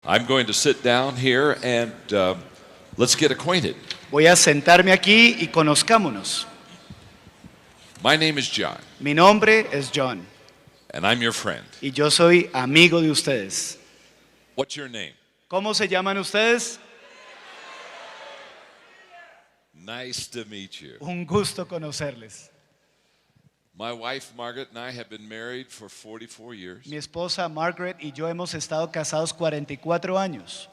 I'm going to sit down here and let's get acquainted. Voy a sentarme aquí y conozcámonos. My name is John, Mi nombre es John and I'm your friend. y yo soy amigo de ustedes. What's your name? ¿Cómo se llaman ustedes? Nice to meet you. Un gusto conocerles. My wife, Margaret, and I have been married for 44 years. Mi esposa Margaret y yo hemos estado casados 44 años.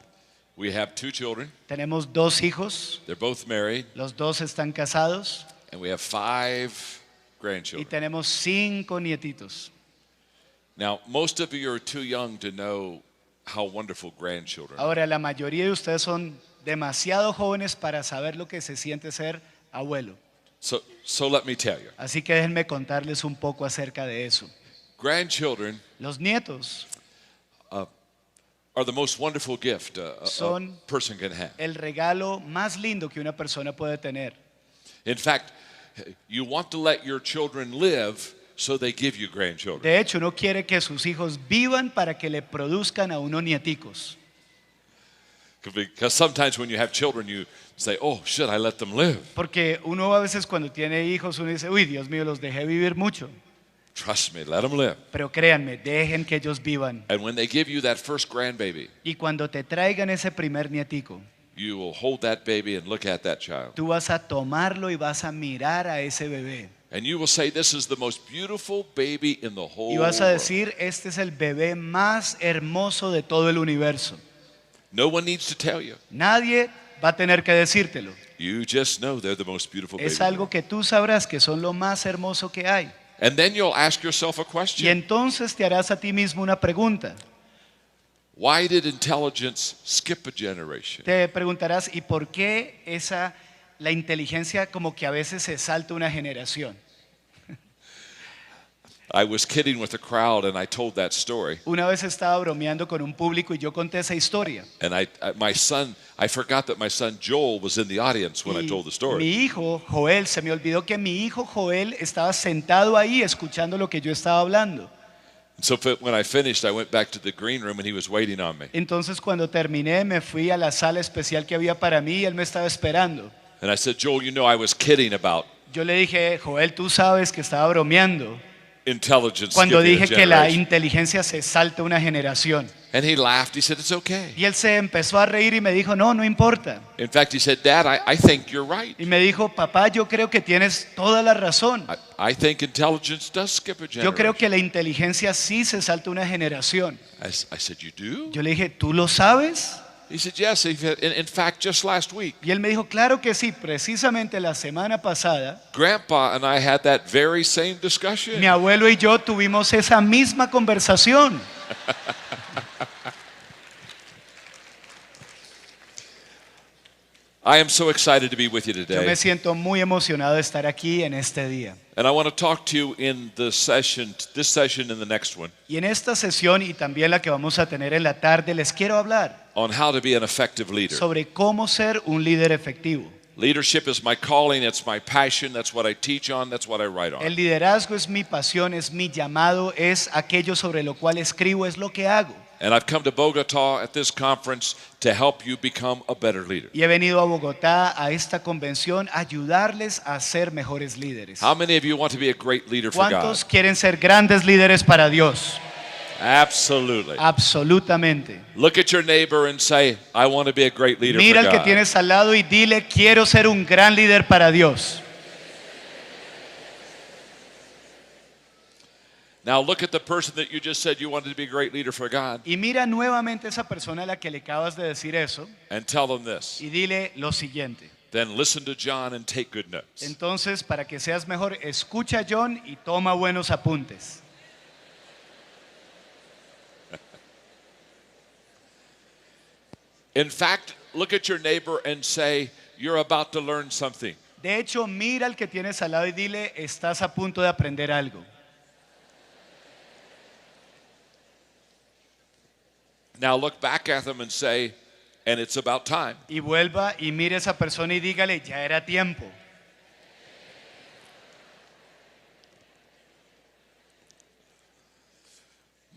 We have 2 children. Tenemos 2 hijos, They're both married, los 2 están casados and we have 5 y grandchildren. tenemos 5 nietitos. Now, most of you are too young to know how wonderful grandchildren are. Ahora, la mayoría de ustedes son demasiado jóvenes para saber lo que se siente ser abuelo. So let me tell you. Así que déjenme contarles un poco acerca de eso. Grandchildren Los nietos are the most wonderful gift a Son person can have. el regalo más lindo que una persona puede tener. In fact, you want to let your children live, so they give you grandchildren. De hecho, uno quiere que sus hijos vivan para que le produzcan a uno nieticos. Because sometimes when you have children, you say, oh, should I let them live? Porque uno a veces cuando tiene hijos, uno dice, uy, Dios mío, los dejé vivir mucho. Trust me, let them live. Pero créanme, dejen que ellos vivan. And when they give you that first grandbaby, Y cuando te traigan ese primer nietico, you will hold that baby and look at that child. tú vas a tomarlo y vas a mirar a ese bebé. And you will say, this is the most beautiful baby in the whole Y vas a world. decir, este es el bebé más hermoso de todo el universo. No one needs to tell you. Nadie va a tener que decírtelo. You just know they're the most beautiful baby. Es algo que tú sabrás que son lo más hermoso que hay. And then you'll ask yourself a Y question. entonces te harás a ti mismo una pregunta. Why did intelligence skip a generation? Te preguntarás, ¿y por qué la inteligencia como que a veces se salta una generación? I was kidding with the crowd and I told that story. Una vez estaba bromeando con un público y yo conté esa historia. And I forgot that my son Joel was in the audience when I told the Mi story. hijo Joel, se me olvidó que mi hijo Joel estaba sentado ahí escuchando lo que yo estaba hablando. And so when I finished, I went back to the green room and he was waiting on me. Entonces cuando terminé me fui a la sala especial que había para mí y él me estaba esperando. And I said, Joel, you know I was kidding about Yo le dije, Joel, tú sabes que estaba bromeando intelligence cuando skipping a dije que la generation. inteligencia se salta una generación. And he laughed. He said, it's okay. Y él se empezó a reír y me dijo, no, no importa. In fact, he said, Dad, I think you're right. Y me dijo, papá, yo creo que tienes toda la razón. I think intelligence does skip a generation. Yo creo que la inteligencia sí se salta una generación. I said, you do? Yo le dije, ¿tú lo sabes? He said, yes. In fact, just last week, Y él me dijo, claro que sí, precisamente la semana pasada, Grandpa and I had that very same discussion. mi abuelo y yo tuvimos esa misma conversación. I am so excited to be with you Yo today. me siento muy emocionado de estar aquí en este día. And I want to talk to you in this session and the next one, Y en esta sesión y también la que vamos a tener en la tarde, les quiero hablar on how to be an effective leader. sobre cómo ser un líder efectivo. Leadership is my calling, it's my passion, that's what I teach on, that's what I write on. El liderazgo es mi pasión, es mi llamado, es aquello sobre lo cual escribo, es lo que hago. And I've come to Bogota at this conference to help you become a better leader. Y he venido a Bogotá a esta convención a ayudarles a ser mejores líderes. How many of you want to be a great leader for God? ¿Cuántos quieren ser grandes líderes para Dios? Absolutely. Absolutamente. Look at your neighbor and say, I want to be a great leader Mira for al que God. tienes al lado y dile, quiero ser un gran líder para Dios. Now look at the person that you just said you wanted to be a great leader for God Y mira nuevamente a esa persona a la que le acabas de decir eso and tell them this. y dile lo siguiente. Then listen to John and take good notes. Entonces, para que seas mejor, escucha a John y toma buenos apuntes. In fact, look at your neighbor and say, you're about to learn something. De hecho, mira al que tienes al lado y dile, estás a punto de aprender algo. Now look back at them and say, and it's about time. Y vuelva y mire a esa persona y dígale, ya era tiempo.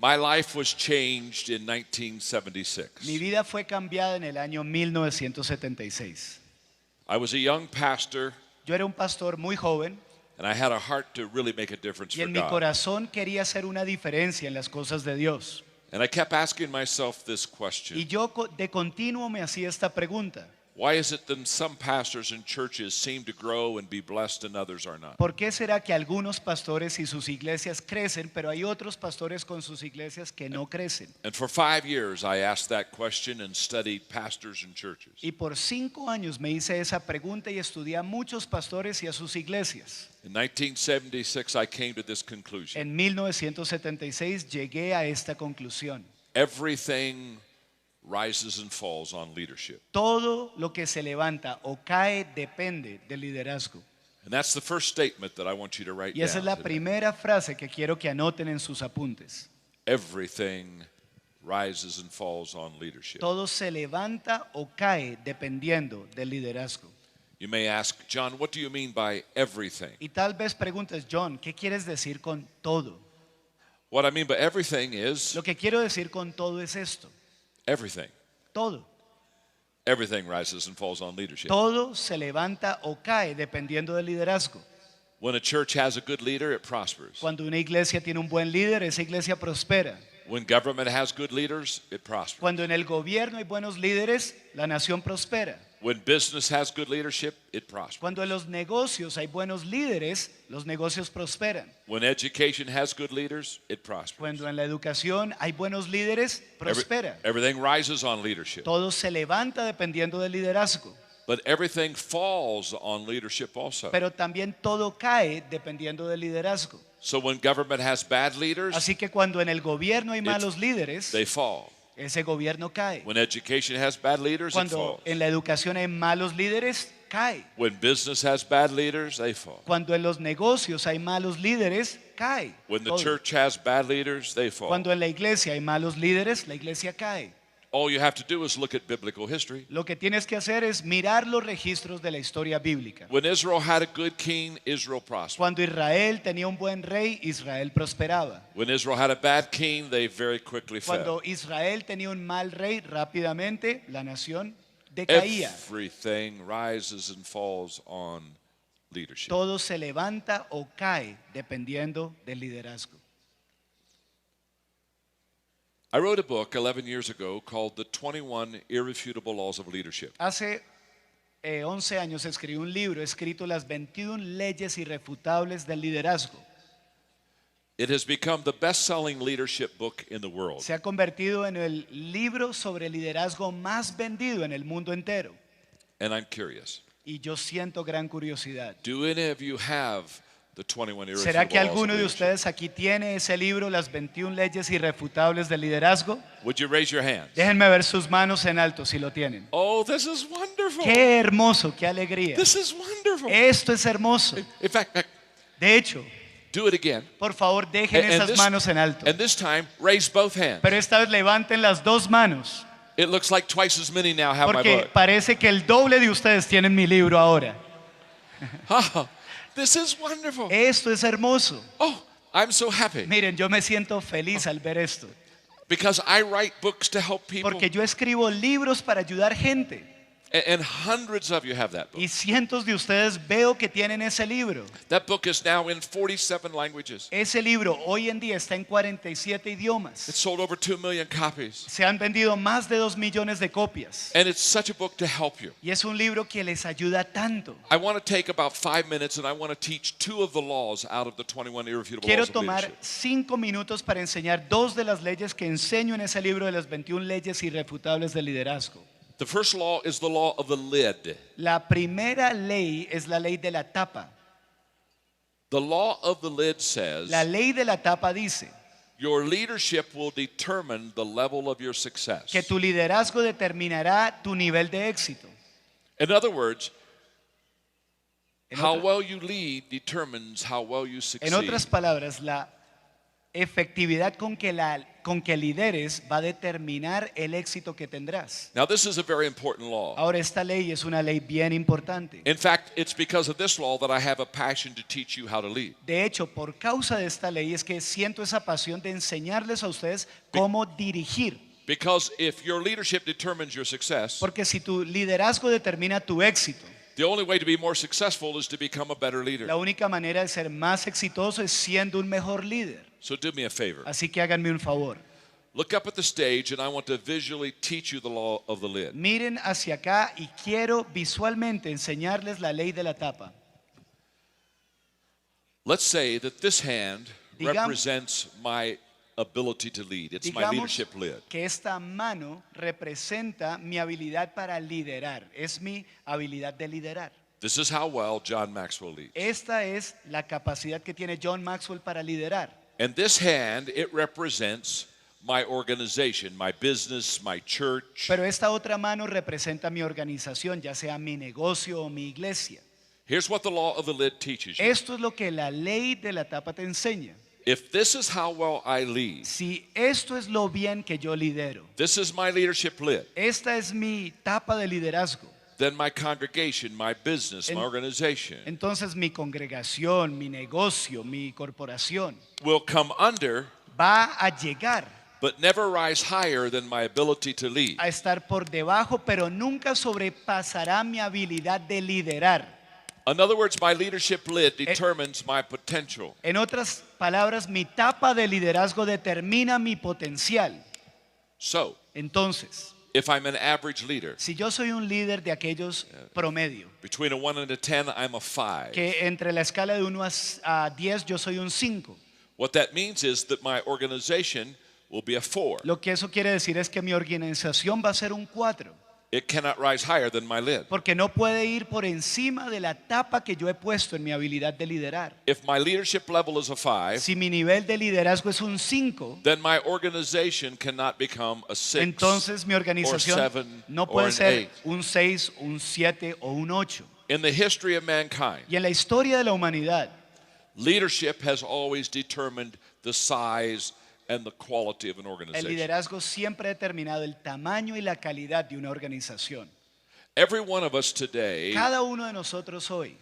My life was changed in Mi 1976. vida fue cambiada en el año 1976. I was a young pastor, Yo era un pastor muy joven and I had a heart to really make a difference y for en mi God. corazón quería hacer una diferencia en las cosas de Dios. And I kept asking myself this Y question. yo de continuo me hacía esta pregunta. Why is it that some pastors and churches seem to grow and be blessed and others are not? ¿Por qué será que algunos pastores y sus iglesias crecen, pero hay otros pastores con sus iglesias que no crecen? And for 5 years, I asked that question and studied pastors and churches. Y por 5 años me hice esa pregunta y estudié a muchos pastores y a sus iglesias. In 1976, I came to this conclusion. En 1976 llegué a esta conclusión. Everything rises and falls on leadership. Todo lo que se levanta o cae depende del liderazgo. And that's the first statement that I want you to write Y esa es la down today. primera frase que quiero que anoten en sus apuntes. Everything rises and falls on leadership. Todo se levanta o cae dependiendo del liderazgo. You may ask, John, what do you mean by everything? Y tal vez preguntes, John, ¿qué quieres decir con todo? What I mean by everything is Lo que quiero decir con todo es esto. everything. Todo. Everything rises and falls on leadership. Todo se levanta o cae dependiendo del liderazgo. When a church has a good leader, it prospers. Cuando una iglesia tiene un buen líder, esa iglesia prospera. When government has good leaders, it prospers. Cuando en el gobierno hay buenos líderes, la nación prospera. When business has good leadership, it prospers. Cuando en los negocios hay buenos líderes, los negocios prosperan. When education has good leaders, it prospers. Cuando en la educación hay buenos líderes, prospera. Everything rises on leadership. Todo se levanta dependiendo del liderazgo, But everything falls on leadership also. pero también todo cae dependiendo del liderazgo. So when government has bad leaders, Así que cuando en el gobierno hay malos líderes, they fall. ese gobierno cae. When education has bad leaders, it Cuando falls. en la educación hay malos líderes, cae. When business has bad leaders, they fall. Cuando en los negocios hay malos líderes, cae. When the Todo. church has bad leaders, they fall. Cuando en la iglesia hay malos líderes, la iglesia cae. All you have to do is look at biblical history. Lo que tienes que hacer es mirar los registros de la historia bíblica. When Israel had a good king, Israel prospered. Cuando Israel tenía un buen rey, Israel prosperaba. When Israel had a bad king, they very quickly fell. Cuando Israel tenía un mal rey, rápidamente la nación decaía. Everything rises and falls on leadership. Todo se levanta o cae dependiendo del liderazgo. I wrote a book 11 years ago called The 21 Irrefutable Laws of Leadership. Hace 11 años escribí un libro escrito Las 21 leyes irrefutables del liderazgo. It has become the best-selling leadership book in the world. Se ha convertido en el libro sobre liderazgo más vendido en el mundo entero. And I'm curious, Y yo siento gran curiosidad. do any of you have the 21 irrefutable ¿Será que laws of alguno de leadership? ustedes aquí tiene ese libro, Las 21 leyes irrefutables del liderazgo? Would you raise your hands? Déjenme ver sus manos en alto si lo tienen. Oh, this is wonderful. Qué hermoso, qué alegría. This is wonderful. Esto es hermoso. In fact, De hecho, do it again. por favor, dejen And esas this- manos en alto. And this time, raise both hands. Pero esta vez levanten las dos manos, It looks like twice as many now have my porque book. parece que el doble de ustedes tienen mi libro ahora. Oh, this is wonderful. Esto es hermoso. Oh, I'm so happy Miren, yo me siento feliz al ver esto, because I write books to help people, porque yo escribo libros para ayudar gente. and hundreds of you have that book. Y cientos de ustedes veo que tienen ese libro. That book is now in 47 languages. Ese libro hoy en día está en 47 It's idiomas. sold over 2 million copies. Se han vendido más de 2 millones de copias. And it's such a book to help you. Y es un libro que les ayuda tanto. I want to take about 5 minutes and I want to teach 2 of the laws out of the 21 irrefutable Quiero laws of tomar leadership. 5 minutos para enseñar 2 de las leyes que enseño en ese libro de las 21 leyes irrefutables del liderazgo. The first law is the law of the lid. La primera ley es la ley de la tapa. The law of the lid says La ley de la tapa dice your leadership will determine the level of your success. que tu liderazgo determinará tu nivel de éxito. In other words, En, how otra- well you lead determines how well you en succeed. otras palabras, la efectividad con que lideres va a determinar el éxito que tendrás. Now, this is a very important law. Ahora, esta ley es una ley bien importante. In fact, it's because of this law that I have a passion to teach you how to lead. De hecho, por causa de esta ley es que siento esa pasión de enseñarles a ustedes cómo dirigir. Because if your leadership determines your success, Porque si tu liderazgo determina tu éxito, the only way to be more successful is to become a better leader. la única manera de ser más exitoso es siendo un mejor líder. So do me a favor. Así que háganme un favor. Look up at the stage and I want to visually teach you the law of the lid. Miren hacia acá y quiero visualmente enseñarles la ley de la tapa. Let's say that this hand Digam- represents my ability to lead. It's my Digamos leadership lid. que esta mano representa mi habilidad para liderar. Es mi habilidad de liderar. This is how well John Maxwell leads. Esta es la capacidad que tiene John Maxwell para liderar. And this hand, it represents my organization, my business, my church. Pero esta otra mano representa mi organización, ya sea mi negocio o mi iglesia. Here's what the law of the lid teaches you. Esto es lo que la ley de la tapa te enseña. If this is how well I lead, Si esto es lo bien que yo lidero, this is my leadership lid, esta es mi tapa de liderazgo, then my congregation, my business, my organization entonces mi congregación, mi negocio, mi corporación will come under, va a llegar but never rise higher than my ability to lead. a estar por debajo, pero nunca sobrepasará mi habilidad de liderar. In other words, my leadership lid determines my potential. En otras palabras, mi tapa de liderazgo determina mi potencial. So, Entonces, if I'm an average leader, si yo soy un líder de aquellos promedio, between a 1 and a 10, I'm a 5. que entre la escala de 1 a 10 yo soy un 5. What that means is that my organization will be a 4. Lo que eso quiere decir es que mi organización va a ser un 4. It cannot rise higher than my lid. Porque no puede ir por encima de la tapa que yo he puesto en mi habilidad de liderar. If my leadership level is a 5, Si mi nivel de liderazgo es un 5, then my organization cannot become a 6 entonces mi or organización 7 no or puede an ser 8. un 6, un 7 o un 8. In the history of mankind, Y en la historia de la humanidad, leadership has always determined the size and the quality of an el organization. liderazgo siempre ha determinado el tamaño y la calidad de una organización. Every one of us today Cada uno de nosotros hoy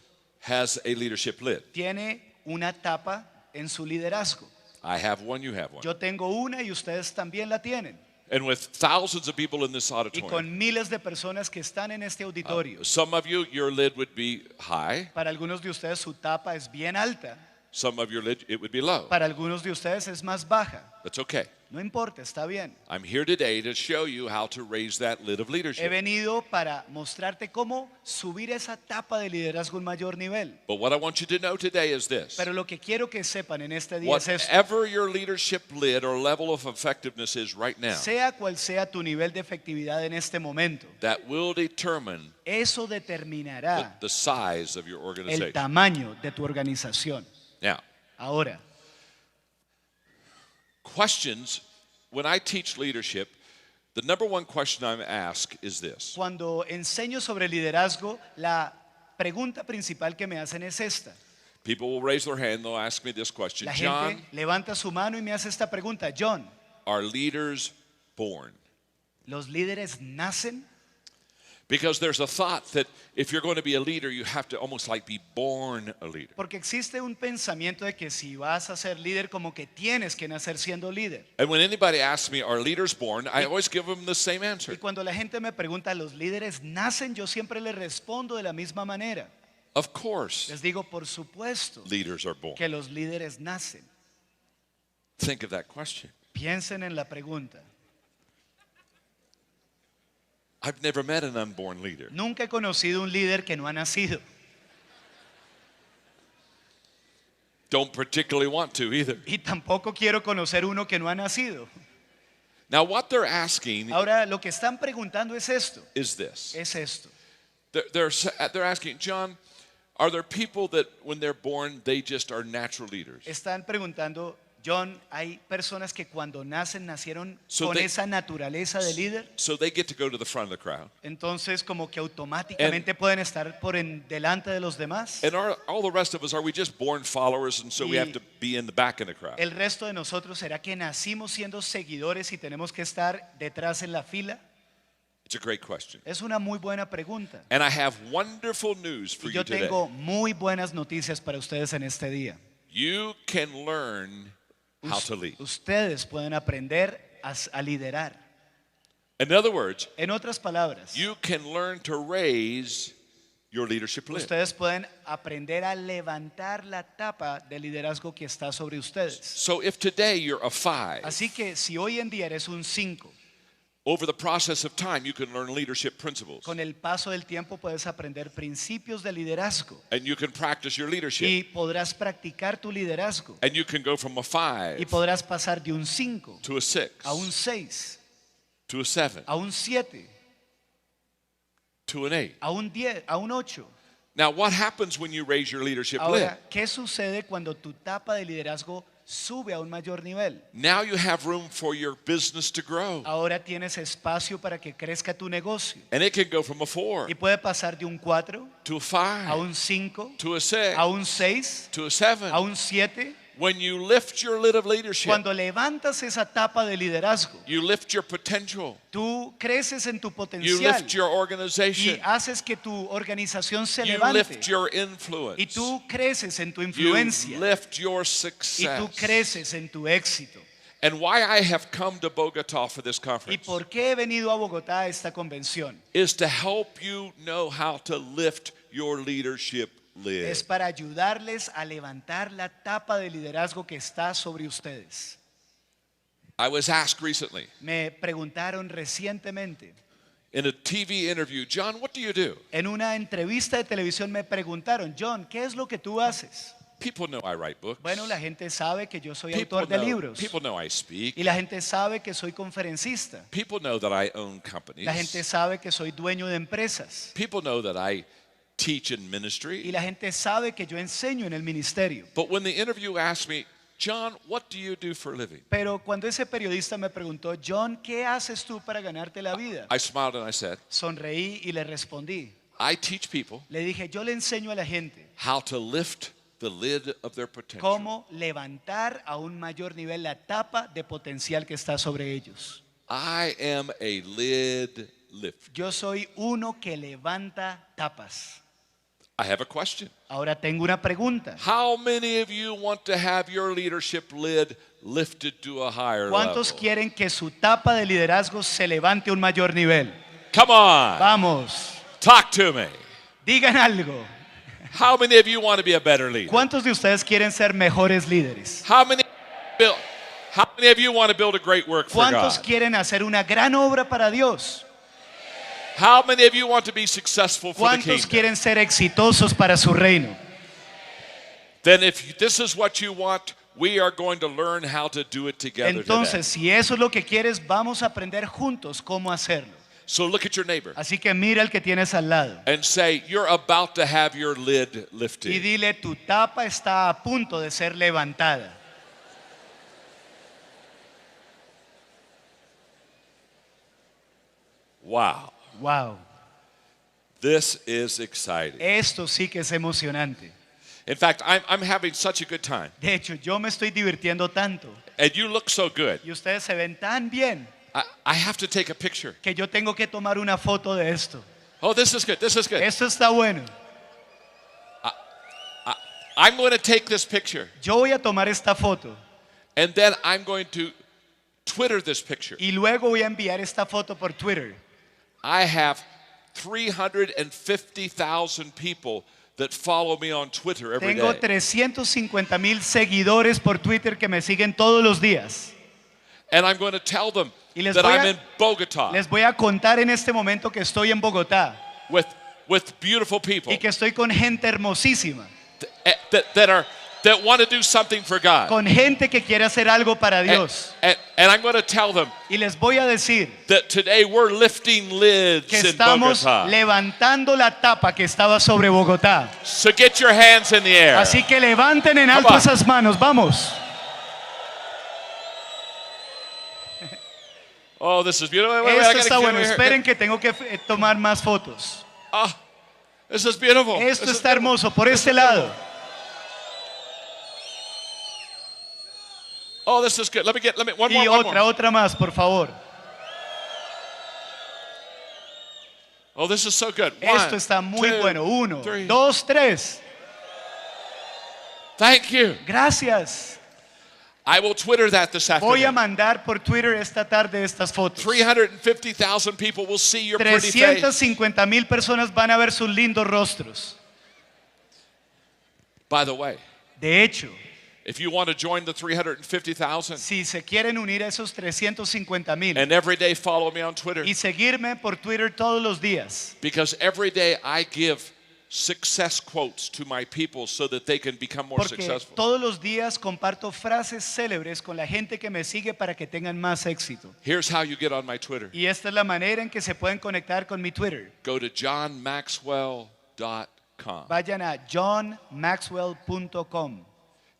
has a leadership lid. tiene una tapa en su liderazgo. I have one, you have one. Yo tengo una y ustedes también la tienen. And with thousands of people in this Y auditorium, con miles de personas que están en este auditorio. some of you, your lid would be high. Para algunos de ustedes su tapa es bien alta. Some of your lid, it would be low. Para algunos de ustedes es más baja. That's okay. No importa, está bien. I'm here today to show you how to raise that lid of He leadership. venido para mostrarte cómo subir esa tapa de liderazgo a un mayor nivel. But what I want you to know today is this. Pero lo que quiero que sepan en este día es esto. Whatever your leadership lid or level of effectiveness is right now, Sea cual sea tu nivel de efectividad en este momento, that will determine eso determinará the size of your el organization. tamaño de tu organización. Now, Ahora, questions, when I teach leadership, the number one question I'm asked is this. cuando enseño sobre liderazgo, la pregunta principal que me hacen es esta. People will raise their hand, they'll ask me this question. La John, gente levanta su mano y me hace esta pregunta. John, are leaders born? ¿los líderes nacen? Because there's a thought that if you're going to be a leader, you have to almost like be born a leader. Porque existe un pensamiento de que si vas a ser líder, como que tienes que nacer siendo líder. And when anybody asks me, are leaders born? I always give them the same Y answer. cuando la gente me pregunta, ¿los líderes nacen? Yo siempre les respondo de la misma manera. Of course, Les digo, por supuesto, leaders are born. que los líderes nacen. Think of that question. Piensen en la pregunta. I've never met an unborn leader. Nunca he conocido un líder que no ha nacido. Don't particularly want to either. Y tampoco quiero conocer uno que no ha nacido. Now, what they're asking Ahora, lo que están preguntando es esto. is this. Es esto. They're asking, John, are there people that when they're born, they just are natural leaders? Están preguntando, John, hay personas que cuando nacieron So con they- esa naturaleza de líder, So they get to go to the front of the crowd. entonces como que automáticamente pueden estar delante de los demás. And all the rest of us, are we just born followers and so we Y- have to be in the back of the crowd? El resto de nosotros, ¿será que nacimos siendo seguidores y tenemos que estar detrás en la fila? It's a great question. Es una muy buena pregunta. And I have wonderful news for Y you yo today. tengo muy buenas noticias para ustedes en este día. You can learn how to lead. Ustedes pueden aprender a liderar. In other words, En otras palabras, you can learn to raise your leadership lid. ustedes pueden aprender a levantar la tapa de liderazgo que está sobre ustedes. So if today you're a 5, Así que si hoy en día eres un 5, over the process of time you can learn leadership principles. con el paso del tiempo puedes aprender principios de liderazgo And you can practice your leadership. y podrás practicar tu liderazgo And you can go from a y 5 podrás pasar de un 5 to a 6 a un 6, to a 7 a un 7, to an 8. a un 10, a un 8. Now what happens when you raise your leadership lid? Ahora, ¿qué sucede cuando tu tapa de liderazgo sube a un mayor nivel? Now you have room for your business to grow. Ahora tienes espacio para que crezca tu negocio And it can go from a 4 y puede pasar de un 4 to a a 5 un 5, to a 6 a un 6, to a 7. a un 7. When you lift your lid of leadership, Cuando levantas esa tapa de liderazgo, you lift your potential. tú creces en tu You potencial lift your y organization. haces que tu organización se You levante lift your y influence. tú creces en tu You influencia lift your y tú success. creces en tu éxito. And why I have come to Bogota for this ¿Y conference por qué he venido a Bogotá a esta convención? is to help you know how to lift your leadership lid. Es para ayudarles a levantar la tapa de liderazgo que está sobre ustedes. I was asked recently Me preguntaron recientemente, in a TV interview, John, what do you do? en una entrevista de televisión me preguntaron, John, ¿qué es lo que tú haces? People know I write books. Bueno, la gente sabe que yo soy People autor de know, libros people know I speak. y la gente sabe que soy conferencista. People know that I own companies. La gente sabe que soy dueño de empresas People know that I teach in y ministry. la gente sabe que yo enseño en el ministerio. But when the interview asked me, John, what do you do for a living? Pero cuando ese periodista me preguntó, John, ¿qué haces tú para ganarte la vida? I smiled and I said, Sonreí y le respondí. I teach people Le dije, yo le enseño a la gente how to lift the lid of their potential. cómo levantar a un mayor nivel la tapa de potencial que está sobre ellos. I am a lid lifter. Yo soy uno que levanta tapas. I have a question. Ahora tengo una pregunta. How many of you want to have your leadership lid lifted to a higher ¿Cuántos level? quieren que su tapa de liderazgo se levante a un mayor nivel? Come on, Vamos, talk to me. digan algo. How many of you want to be a better leader? ¿Cuántos de ustedes quieren ser mejores líderes? How many of you want to build a great work for ¿Cuántos God? quieren hacer una gran obra para Dios? How many of you want to be successful for the ¿Cuántos kingdom? quieren ser exitosos para su reino? Then if this is what you want, we are going to learn how to do it together Entonces, today. si eso es lo que quieres, vamos a aprender juntos cómo hacerlo. So look at your neighbor Así que mira al que tienes al lado and say, you're about to have your lid y lifted. dile, tu tapa está a punto de ser levantada. Wow, Wow, this is exciting. esto sí que es emocionante. In fact, I'm having such a good time. De hecho, yo me estoy divirtiendo tanto And you look so good. y ustedes se ven tan bien I have to take a picture. que yo tengo que tomar una foto de esto. Oh, this is good. This is good. Esto está bueno. I'm going to take this picture Yo voy a tomar esta foto and then I'm going to Twitter this picture. y luego voy a enviar esta foto por Twitter. I have 350,000 people that follow me on Twitter every Tengo day. 350,000 seguidores por Twitter que me siguen todos los días. And I'm going to tell them Y les that voy a- I'm in Bogota Les voy a contar en este momento que estoy en Bogotá with beautiful people y que estoy con gente hermosísima, that want to do something for God. con gente que quiere hacer algo para Dios. And I'm going to tell them Y les voy a decir that today we're lifting lids que in estamos Bogota. levantando la tapa que estaba sobre Bogotá. So get your hands in the air. Así que levanten en Come alto on. esas manos, vamos. Oh, this is beautiful. Wait, I Esto gotta está get bueno. over here. Esperen que tengo que tomar más fotos. Ah, this is beautiful. Esto This is está hermoso. Por este lado. Oh, this is good. Let me one Y more, one more. otra más, por favor. Oh, this is so good. Esto One, está muy two, bueno. 1, three. 2, 3. Thank you. Gracias. I will Twitter that this Voy a afternoon. mandar por Twitter esta tarde estas fotos. 350,000 people will see your pretty face. 350,000 personas van a ver sus lindos rostros. By the way, De hecho, if you want to join the 350,000 si se quieren unir a esos 350,000 and every day follow me on Twitter, y seguirme por Twitter todos los días, because every day I give success quotes to my people so that they can become more porque successful. todos los días comparto frases célebres con la gente que me sigue para que tengan más éxito. Here's how you get on my Twitter. Y esta es la manera en que se pueden conectar con mi Twitter. Go to JohnMaxwell.com. Vayan a JohnMaxwell.com.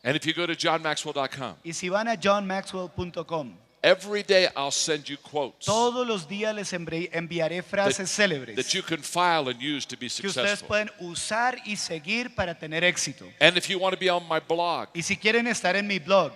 And if you go to JohnMaxwell.com, Y si van a JohnMaxwell.com, every day I'll send you quotes todos los días les enviaré frases célebres that you can file and use to be que ustedes successful. pueden usar y seguir para tener éxito. And if you want to be on my blog, Y si quieren estar en mi blog,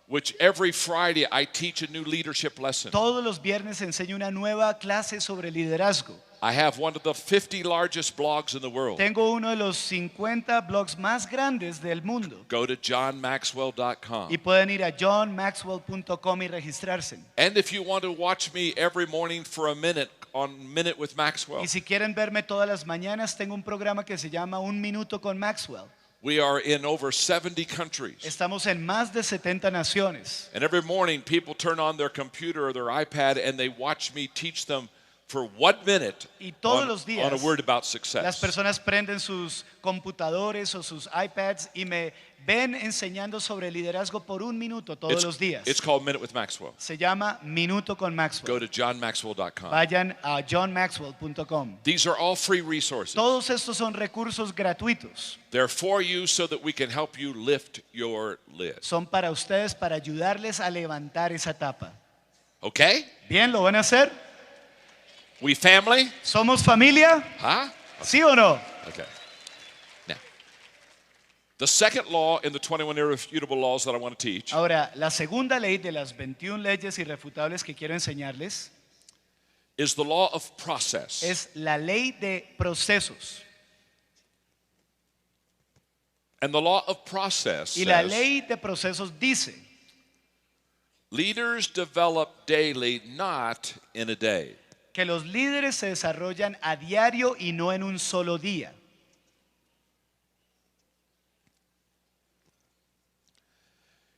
which every Friday I teach a new leadership lesson. todos los viernes enseño una nueva clase sobre liderazgo. I have one of the 50 largest blogs in the world. Tengo uno de los 50 blogs más grandes del mundo. Go to johnmaxwell.com. Y pueden ir a johnmaxwell.com y registrarse. And if you want to watch me every morning for a minute on Minute with Maxwell, Y si quieren verme todas las mañanas, tengo un programa que se llama Un Minuto con Maxwell. we are in over 70 countries. Estamos en más de 70 naciones. And every morning people turn on their computer or their iPad and they watch me teach them for 1 minute Y todos los días, on a word about Las success. personas prenden sus computadores o sus iPads y me ven enseñando sobre liderazgo por 1 minuto todos los días. It's called Minute with Maxwell. Se llama Minuto con Go Maxwell. to johnmaxwell.com. Vayan a johnmaxwell.com. These are all free resources. Todos estos son recursos gratuitos. They're for you so that we can help you lift your lid. Son para ustedes, para ayudarles a levantar esa tapa. Okay? Bien, ¿lo van a hacer? We family? ¿Somos familia? Huh? ¿Sí o no? Okay. Now, the second law in the 21 irrefutable laws that I want to teach Ahora, la segunda ley de las 21 leyes irrefutables que quiero enseñarles is the law of process. es la ley de procesos. And the law of process Y la says, ley de procesos dice, leaders develop daily, not in a day. que los líderes se desarrollan a diario y no en un solo día.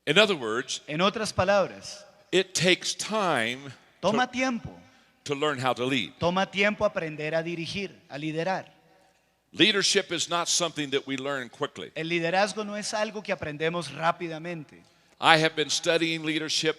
In other words, En otras palabras, it takes time toma tiempo. to learn how to lead. Toma tiempo aprender a dirigir, a liderar. Leadership is not something that we learn quickly. El liderazgo no es algo que aprendemos rápidamente. I have been studying leadership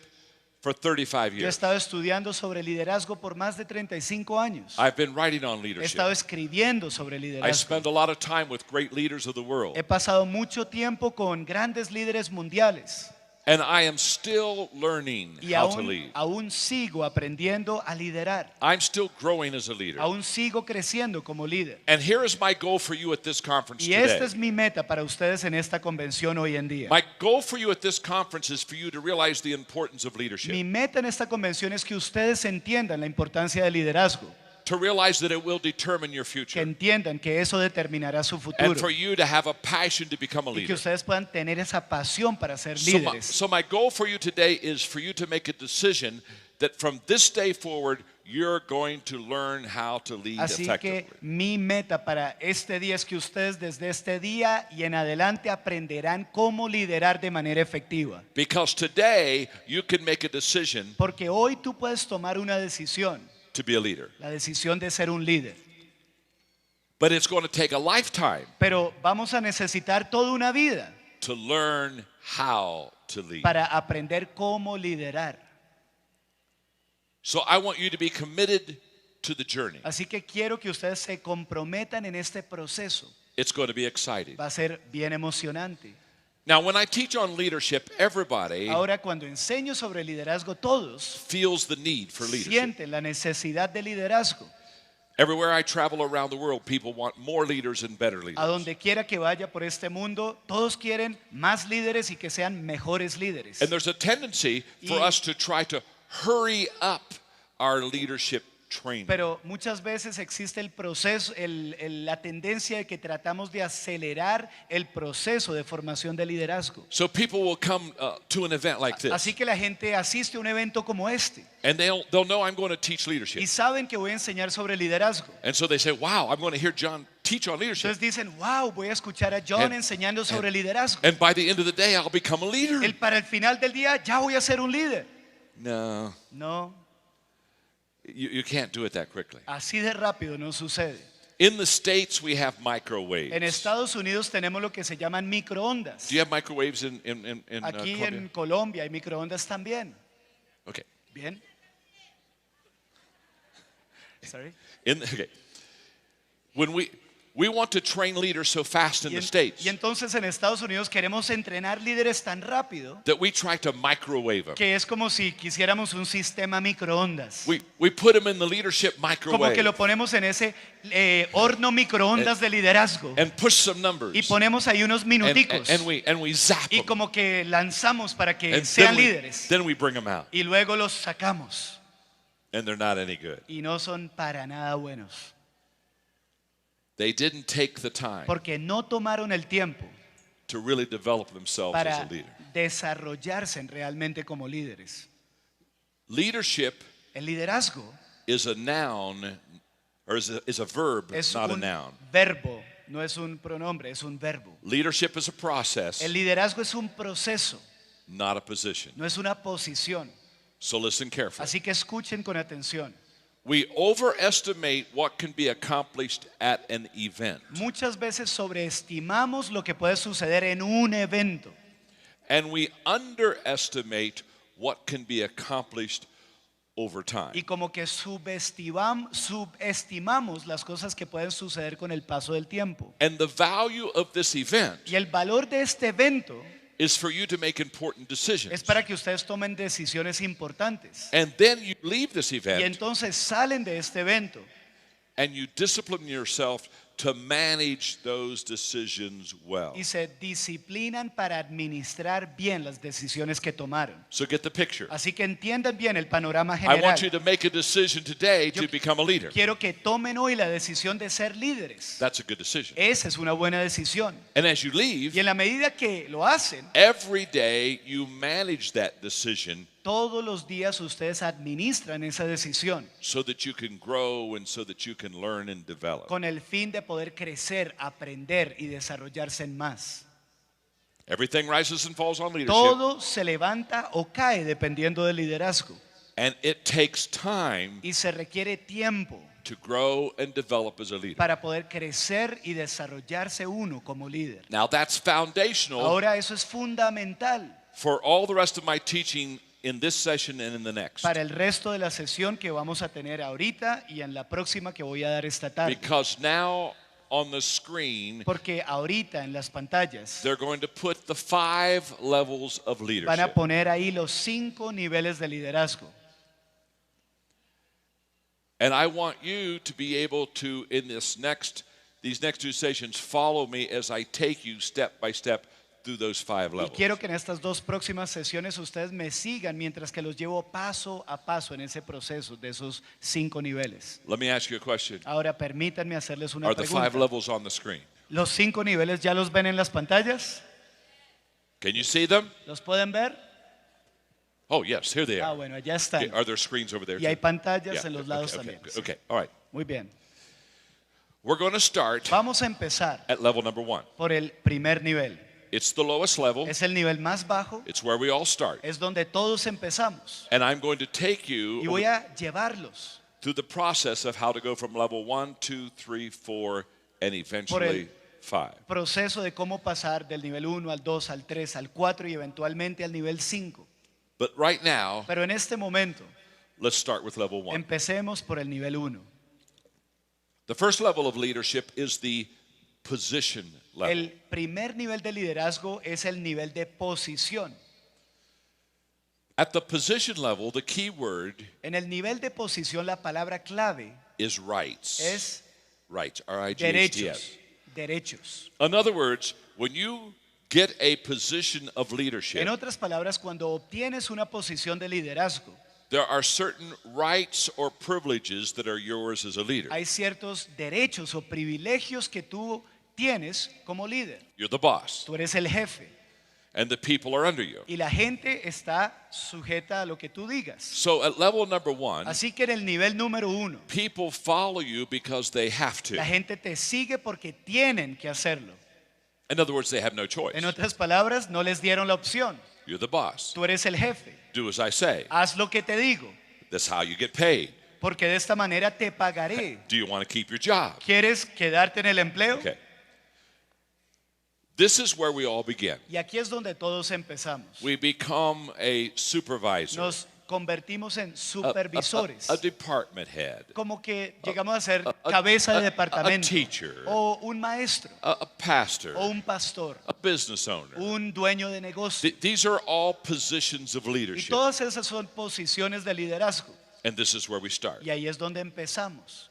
for 35 Yo he years. estado estudiando sobre liderazgo por más de 35 años. I've been writing on He leadership. estado escribiendo sobre I liderazgo. spend a lot of time with great leaders of the world. He pasado mucho tiempo con grandes líderes mundiales. And I am still learning Y how to lead. aún sigo aprendiendo a liderar. I'm still growing as a leader. Aún sigo creciendo como líder. And here is my goal for you at this conference Y esta today. es mi meta para ustedes en esta convención hoy en día. My goal for you at this conference is for you to realize the importance of leadership. Mi meta en esta convención es que ustedes entiendan la importancia del liderazgo. To realize that it will determine your Que future. entiendan que eso determinará su And futuro. for you to have a passion to become a Y que leader. ustedes puedan tener esa pasión para ser So líderes. my goal for you today is for you to make a decision that from this day forward, you're going to learn how to lead Así effectively. que mi meta para este día es que ustedes desde este día y en adelante aprenderán cómo liderar de manera efectiva. Because today, you can make a decision Porque hoy tú puedes tomar una decisión, to be a leader. la decisión de ser un líder. But it's going to take a lifetime Pero vamos a necesitar toda una vida to learn how to lead. para aprender cómo liderar. So I want you to be committed to the journey. Así que quiero que ustedes se comprometan en este proceso. It's going to be exciting. Va a ser bien emocionante. Now, when I teach on leadership, everybody Ahora, cuando enseño sobre liderazgo, todos feels the need for leadership. sienten la necesidad de liderazgo. Everywhere I travel around the world, people want more leaders and better A leaders. donde quiera que vaya por este mundo, todos quieren más líderes y que sean mejores líderes. And there's a tendency for Y- us to try to hurry up our leadership training. Pero muchas veces existe el proceso, la tendencia de que tratamos de acelerar el proceso de formación de liderazgo. So people will come to an event like this, Así que la gente asiste a un evento como este and they'll know I'm going to teach leadership. y saben que voy a enseñar sobre liderazgo. And so they say, wow, I'm going to hear John teach on leadership. Entonces dicen, wow, voy a escuchar a John And- enseñando sobre liderazgo. And by the end of the day, I'll become a leader. Para el final del día ya voy a ser un líder. No, No, you can't do it that quickly. así de rápido no sucede. In the States, we have En microwaves. Estados Unidos tenemos lo que se llaman microondas. Do you have microwaves in Aquí Colombia? en Colombia hay microondas también. Okay. Bien. Sorry. Okay. When we want to train leaders so fast in the States Y entonces en Estados Unidos queremos entrenar líderes tan rápido that we try to microwave them. que es como si quisiéramos un sistema microondas. We put them in the leadership Como microwave que lo ponemos en ese horno microondas de liderazgo and push some numbers. y ponemos ahí unos minuticos and we zap y them. como que lanzamos para que And sean then líderes then we bring them out, y luego los sacamos and they're not any good. y no son para nada buenos They didn't take the time porque no tomaron el tiempo to really develop themselves as para a leader. desarrollarse realmente como líderes. Leadership El liderazgo is a noun, or is a verb, es not a un noun. verbo, no es un pronombre, es un verbo. Leadership is a process, El liderazgo es un proceso, not a position. no es una posición. So listen carefully. Así que escuchen con atención. We overestimate what can be accomplished at an event, Muchas veces sobreestimamos lo que puede suceder en un evento and we underestimate what can be accomplished over time. y como que subestimamos las cosas que pueden suceder con el paso del tiempo. And the value of this event Y el valor de este evento is for you to make important decisions. es para que ustedes tomen decisiones importantes. And then you leave this Y event entonces salen de este evento and you discipline yourself to manage those decisions well. y se disciplinan para administrar bien las decisiones que tomaron. So get the picture. Así que entiendan bien el panorama I want you general. to make a decision today to Yo- become a leader. Quiero que tomen hoy la decisión de ser líderes. That's a good decision. Esa es una buena decisión. And as you Y leave, en la medida que lo hacen, every day you manage that decision todos los días ustedes administran esa decisión so that you can grow and so that you can learn and develop. con el fin de poder crecer, aprender y desarrollarse en más. Everything rises and falls on leadership, Todo se levanta o cae dependiendo del liderazgo and it takes time y se requiere tiempo to grow and develop as a leader. para poder crecer y desarrollarse uno como líder. Now that's foundational Ahora eso es fundamental for all the rest of my teaching in this session and in the next. para el resto de la sesión que vamos a tener ahorita y en la próxima que voy a dar esta tarde. Because now on the screen, Porque ahorita en las pantallas they're going to put the 5 levels of van a leadership. poner ahí los 5 niveles de liderazgo. And I want you to be able to, in these next 2 sessions, follow me as I take you step by step through those 5 Y levels. quiero que en estas 2 próximas sesiones ustedes me sigan mientras que los llevo paso a paso en ese proceso de esos 5 niveles. Let me ask you a question. Ahora permítanme hacerles una Are the 5 pregunta. levels on the screen? ¿Los 5 niveles ya los ven en las pantallas? Can you see them? ¿Los pueden ver? Oh, yes, here they Ah, are. bueno, allá están. Are there screens over there? Y hay too? pantallas Yeah, en los okay, lados okay, también. okay, Sí. okay, all right. Muy bien. We're going to start Vamos a empezar at level number 1. por el primer nivel. It's the lowest level. Es el nivel más bajo, It's where we all start. es donde todos empezamos. And I'm going to take Y you voy a llevarlos through the process of how to go from level 1, 2, 3, 4, and eventually 5. proceso de cómo pasar del nivel 1 al 2, al 3, al 4 y eventualmente al nivel 5. But right now, Pero en este momento, let's start with level 1. empecemos por el nivel 1. The first level of leadership is the position level. El primer nivel de liderazgo es el nivel de posición. At the position level, the key word En el nivel de posición la palabra clave is rights. es Rights, R-I-G-H-T-S. derechos. Derechos. In other words, when you get a position of leadership, En otras palabras, cuando obtienes una posición de liderazgo, there are certain rights or privileges that are yours as a leader. hay ciertos derechos o privilegios que tú tienes como líder. You're the boss, Tú eres el jefe and the people are under you. y la gente está sujeta a lo que tú digas. So at level number 1, Así que en el nivel número 1, people follow you because they have to. la gente te sigue porque tienen que hacerlo. In other words, they have no choice. En otras palabras, no les dieron la opción. You're the boss. Tú eres el jefe. Do as I say. Haz lo que te digo, That's how you get paid. porque de esta manera te pagaré. Do you want to keep your job? ¿Quieres quedarte en el empleo? Okay. This is where we all begin. Y aquí es donde todos empezamos. We become a supervisor, Nos convertimos en a supervisores. department head, Como que llegamos a ser cabeza de departamento, a teacher, o un maestro, a pastor, o un pastor, a business owner. un dueño de negocio. These are all positions of Y leadership. todas esas son posiciones de liderazgo. And this is where we start. Y ahí es donde empezamos.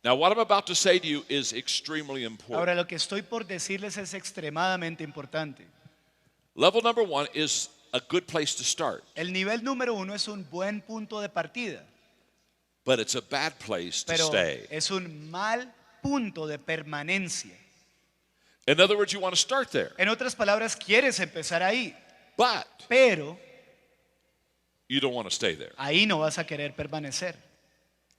Now, what I'm about to say to you is extremely important. Ahora lo que estoy por decirles es extremadamente importante. Level number 1 is a good place to start, El nivel número 1 es un buen punto de partida, but it's a bad place to pero stay. es un mal punto de permanencia. In other words, you want to start there, En otras palabras, quieres empezar ahí, but pero you don't want to stay there ahí no vas a querer permanecer,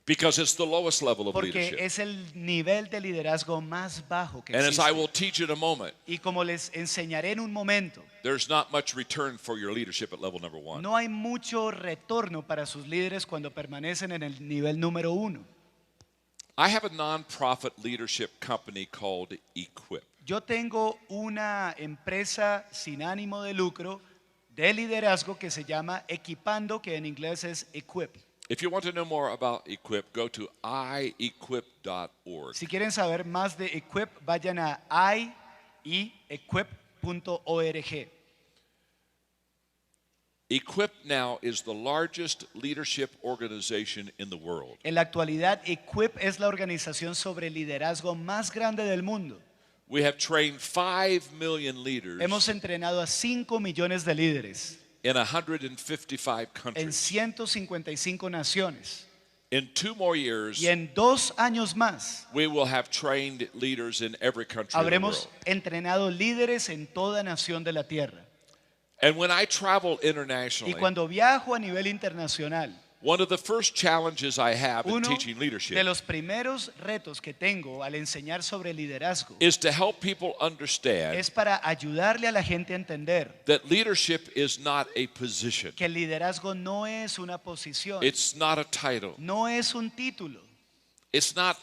because it's the lowest level of porque leadership. es el nivel de liderazgo más bajo que And as I existe. will teach you in a moment, Y como les enseñaré en un momento, there's not much return for your leadership at level number 1. no hay mucho retorno para sus líderes cuando permanecen en el nivel número 1. I have a non-profit leadership company called Equip. Yo tengo una empresa sin ánimo de lucro de liderazgo que se llama Equipando, que en inglés es Equip. If you want to know more about Equip, go to iequip.org. Si quieren saber más de Equip, vayan a iequip.org. Equip now is the largest leadership organization in the world. En la actualidad, Equip es la organización sobre liderazgo más grande del mundo. We have trained 5 million leaders Hemos entrenado a 5 millones de líderes in 155 en countries. 155 naciones. In 2 more years, Y en 2 años más we will have trained leaders in every country of the habremos world. entrenado líderes en toda nación de la tierra. And when I travel Y internationally, cuando viajo a nivel internacional, one of the first challenges I have in uno teaching de leadership los primeros retos que tengo al enseñar sobre liderazgo is to help people understand es para ayudarle a la gente a entender that leadership is not a position. que el liderazgo no es una posición, It's not a title. no es un título, It's not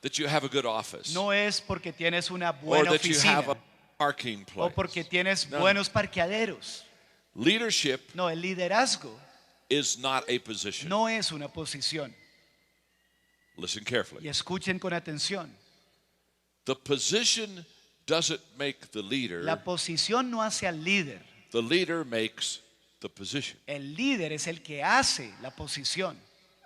that you have a good office no es porque tienes una or buena that you have a oficina parking o place. porque tienes No. buenos parqueaderos. Leadership No, el liderazgo is not a position. no es una posición. Listen Y carefully. escuchen con atención. The position doesn't make the leader. La posición no hace al líder. The leader makes the position. El líder es el que hace la posición.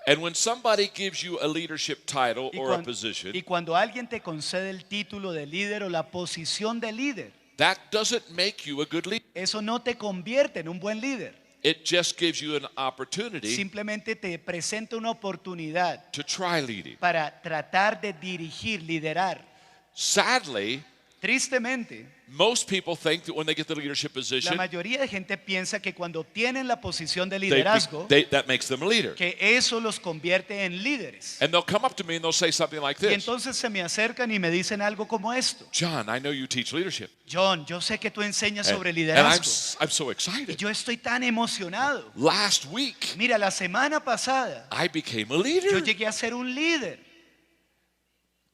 And when somebody gives you a leadership title Y or a cuan- position, y cuando alguien te concede el título de líder o la posición de líder, that doesn't make you a good leader. eso no te convierte en un buen líder. It just gives you an opportunity Simplemente te presenta una oportunidad to try leading. para tratar de dirigir, liderar. Sadly, Tristemente, most people think that when they get the leadership la position, mayoría de gente piensa que cuando obtienen la posición de they- liderazgo, that makes them a leader. que eso los convierte en líderes. And they'll come up to me and they'll say something like Y this. entonces se me acercan y me dicen algo como esto. John, I know you teach leadership. John, yo sé que tú enseñas And, sobre and I'm, liderazgo. I'm so Y excited. yo estoy tan emocionado. Last week, Mira, la semana pasada I became a yo leader. llegué a ser un líder.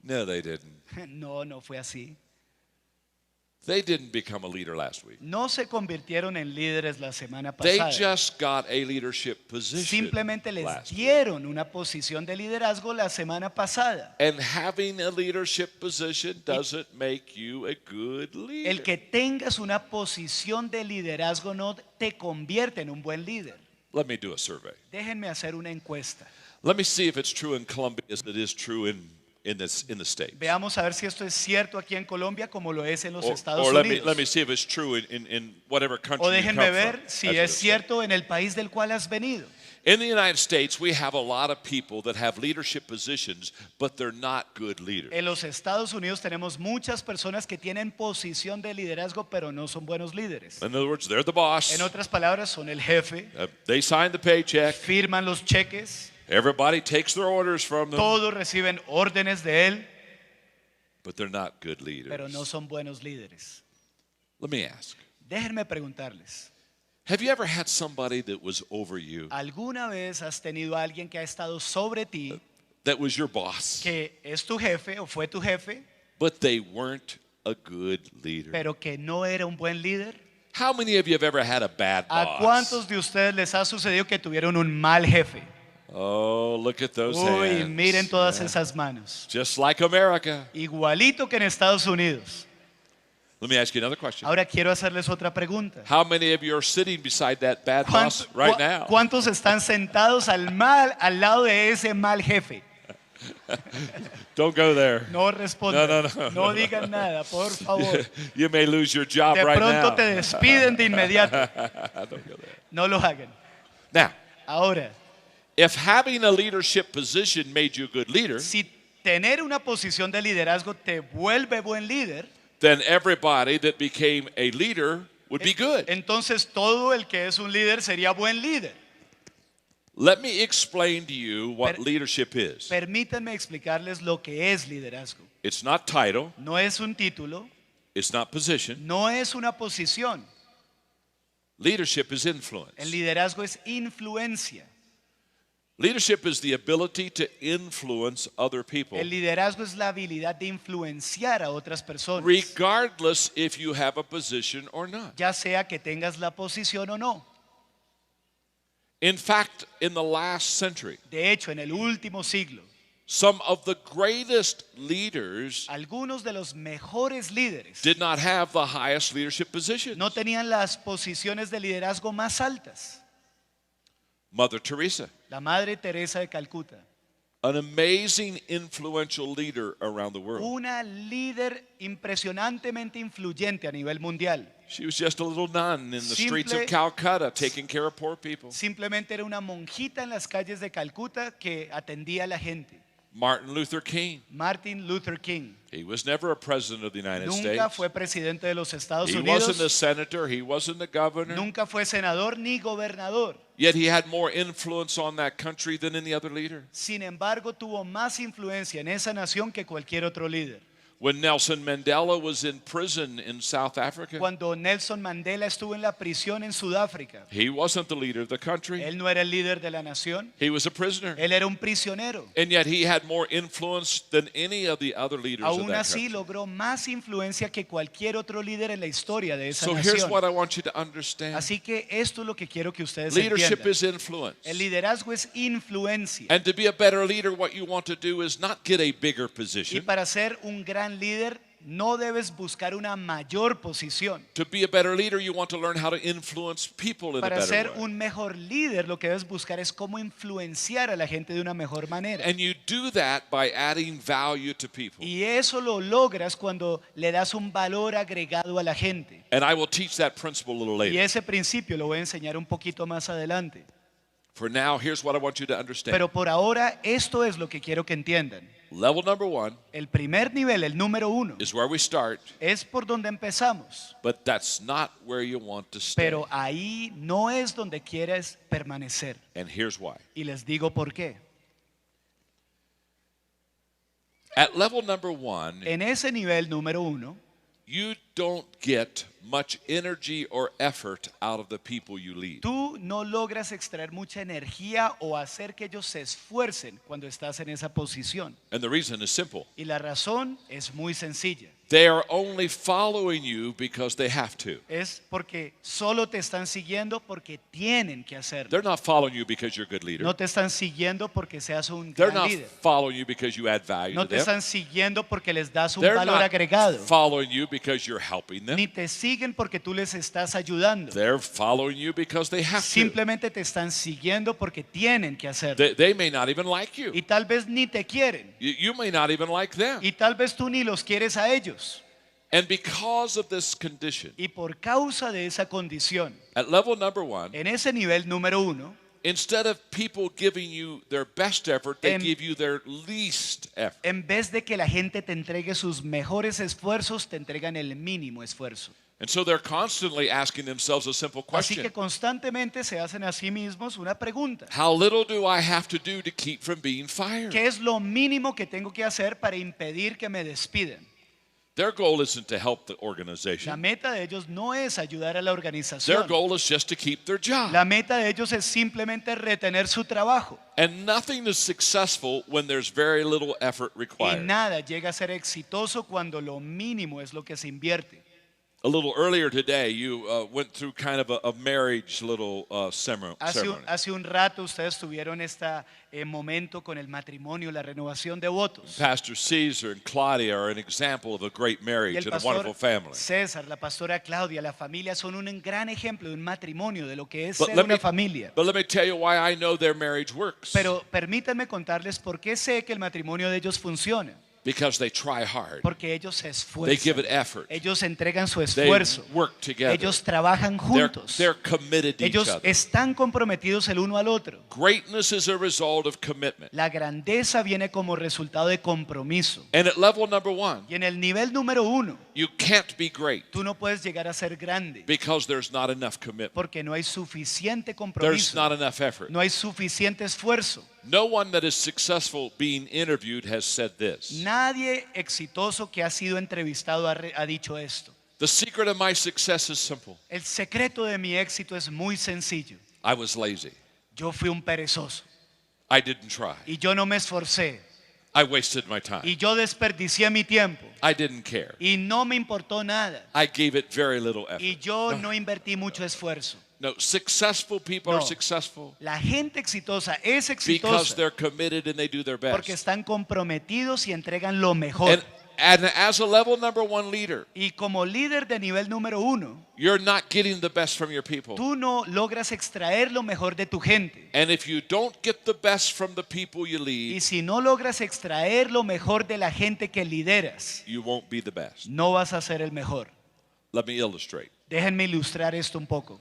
No, they didn't. No, no fue así. They didn't become a leader last week. no se convirtieron en líderes la semana They pasada. just got a leadership position Simplemente les last week. dieron una posición de liderazgo la semana pasada. And having a leadership position doesn't make you a good leader. El que tengas una posición de liderazgo no te convierte en un buen líder. Let me do a survey. Déjenme hacer una encuesta. Let me see if it's true in Colombia as it is true in the States. Veamos a ver si esto es cierto aquí en Colombia como lo es en los Or Estados let Unidos. me see if it's true in whatever country O you déjenme come ver from. si as es it is. cierto en el país del cual has venido. In the United States, we have a lot of people that have leadership positions, but they're not good leaders. En los Estados Unidos tenemos muchas personas que tienen posición de liderazgo pero no son buenos líderes. In other words, they're the boss. En otras palabras, son el jefe, They sign the paycheck. firman los cheques, Everybody takes their orders from them, todos reciben órdenes de él, but they're not good leaders. pero no son buenos líderes. Let me ask. Déjenme preguntarles, Have you ever had somebody that was over you, ¿alguna vez has tenido a alguien que ha estado sobre ti, that was your boss, que es tu jefe o fue tu jefe, but they weren't a good leader? pero que no era un buen líder? How many of you have ever had a bad ¿A boss? cuántos de ustedes les ha sucedido que tuvieron un mal jefe? Oh, look at those Uy, hands. miren todas Yeah. esas manos. Just like America. Igualito que en Estados Unidos. Let me ask you another question. Ahora quiero hacerles otra pregunta. How many of you are sitting beside that bad boss right now? ¿Cuántos están sentados al lado de ese mal jefe? Don't go there. No respondan. No. No digan nada, por favor. You may lose your job De right pronto now. te despiden de inmediato. Don't go there. No lo hagan. Now, Ahora, if having a leadership position made you a good leader, si tener una posición de liderazgo te vuelve buen líder, then everybody that became a leader would be good. entonces todo el que es un líder sería buen líder. Let me explain to you what Per- leadership is. Permítanme explicarles lo que es liderazgo. It's not title, No es un título, it's not position. no es una posición. Leadership is influence. El liderazgo es influencia. Leadership is the ability to influence other people, El liderazgo es la habilidad de influenciar a otras personas, regardless if you have a position or not. ya sea que tengas la posición o no. In fact, in the last century, De hecho, en el último siglo, some of the greatest leaders algunos de los mejores líderes did not have the highest leadership positions. no tenían las posiciones de liderazgo más altas. Mother Teresa, La Madre Teresa de Calcuta, an amazing influential leader around the world. una líder impresionantemente influyente a nivel mundial. She was just a little nun in the streets of Simple- Calcutta taking care of poor people. Simplemente era una monjita en las calles de Calcuta que atendía a la gente. Martin Luther King, Martin Luther King he was never a president of the United nunca States. fue presidente de los Estados He wasn't a Unidos, senator, he wasn't a governor. nunca fue senador ni gobernador. Yet he had more influence on that country than any other leader. Sin embargo, tuvo más influencia en esa nación que cualquier otro líder. When Nelson Mandela was in prison in South Africa, Cuando Nelson Mandela estuvo en la prisión en Sudáfrica, he wasn't the leader of the country. él no era el líder de la nación, He was a prisoner. él era un prisionero. And yet he had more influence than any of the other leaders of Aún that así country. logró más influencia que cualquier otro líder en la historia de esa So here's nación. what I want you to understand. Así que esto es lo que quiero que ustedes Leadership entiendan. is influence. El liderazgo es influencia. And to be a better leader, what you want to do is not get a bigger Y position. para ser un gran líder no debes buscar una mayor posición. To be a better leader, you want to learn how to influence people in a Para better ser way. un mejor líder lo que debes buscar es cómo influenciar a la gente de una mejor manera. And you do that by adding value to people. Y eso lo logras cuando le das un valor agregado a la gente. And I will teach that principle a little Y later. ese principio lo voy a enseñar un poquito más adelante. For now, here's what I want you to understand. Pero por ahora esto es lo que quiero que entiendan. Level number 1 El primer nivel, el número 1, is where we start, es por donde empezamos. but that's not where you want to stay. Pero ahí no es donde quieres permanecer. And here's why. Y les digo por qué. At level number 1, En ese nivel número 1, you don't get much energy or effort out of the people you lead. tú no logras extraer mucha energía o hacer que ellos se esfuercen cuando estás en esa posición. And the reason is simple. Y la razón es muy sencilla. They are only following you because they have to. Es porque solo te están siguiendo porque tienen que hacerlo. They're not following you because you're a good leader. No te están siguiendo porque seas un They're gran not líder. following you because you add value No to te them. están siguiendo porque les das un They're valor not agregado. following you because you're helping them. Ni te siguen porque tú les estás ayudando. They're following you because they have to. Simplemente te están siguiendo porque tienen que hacerlo. They may not even like you. Y tal vez ni te quieren. You may not even like them. Y tal vez tú ni los quieres a ellos. And because of this condition, Y por causa de esa condición, at level number 1, en ese nivel número 1, instead of people giving you their best effort, they En- give you their least effort. en vez de que la gente te entregue sus mejores esfuerzos, te entregan el mínimo esfuerzo. And so they're constantly asking themselves a simple Así question. que constantemente se hacen a sí mismos una pregunta. How little do I have to do to keep from being fired? ¿Qué es lo mínimo que tengo que hacer para impedir que me despidan? Their goal isn't to help the La organization. meta de ellos no es ayudar a la Their organización. goal is just to keep their job. La meta de ellos es simplemente retener su trabajo. And nothing is successful when there's very little effort Y required. nada llega a ser exitoso cuando lo mínimo es lo que se invierte. A little earlier today, you went through kind of a marriage little ceremony. Hace un rato ustedes tuvieron este momento con el matrimonio, la renovación de votos. Pastor Caesar and Claudia are an example of a great Y marriage el and a wonderful pastor family. César, la pastora Claudia, la familia son un gran ejemplo de un matrimonio, de lo que es But ser let una me- familia. But let me tell you why I know their marriage works. Pero permítanme contarles por qué sé que el matrimonio de ellos funciona. Because they try hard. Porque ellos se They give it esfuerzan. effort. Ellos entregan su They esfuerzo. work together. Ellos trabajan juntos. They're committed to each Ellos other. están comprometidos el uno al otro. Greatness is a result of commitment. La grandeza viene como resultado de compromiso. And at level number 1, Y en el nivel número 1, you can't be great tú no puedes llegar a ser grande because there's not enough commitment. porque no hay suficiente There's compromiso, not enough effort. no hay suficiente esfuerzo. No one that is successful being interviewed has said this. Nadie exitoso que ha sido entrevistado ha dicho esto. The secret of my success is simple. El secreto de mi éxito es muy sencillo. I was lazy. Yo fui un perezoso I didn't try. y yo no me esforcé I wasted my time. y yo desperdicié mi tiempo I didn't care. y no me importó nada I gave it very little effort. y yo no invertí mucho esfuerzo. No, successful people are No. successful La gente exitosa es because exitosa they're committed and they do their porque best. están comprometidos y entregan lo mejor. And as a level number 1 leader, Y como líder de nivel número 1, you're not getting the best from your people. tú no logras extraer lo mejor de tu gente. And if you don't get the best from the people you Y lead, si no logras extraer lo mejor de la gente que lideras, you won't be the best. no vas a ser el mejor. Let me illustrate. Déjenme ilustrar esto un poco.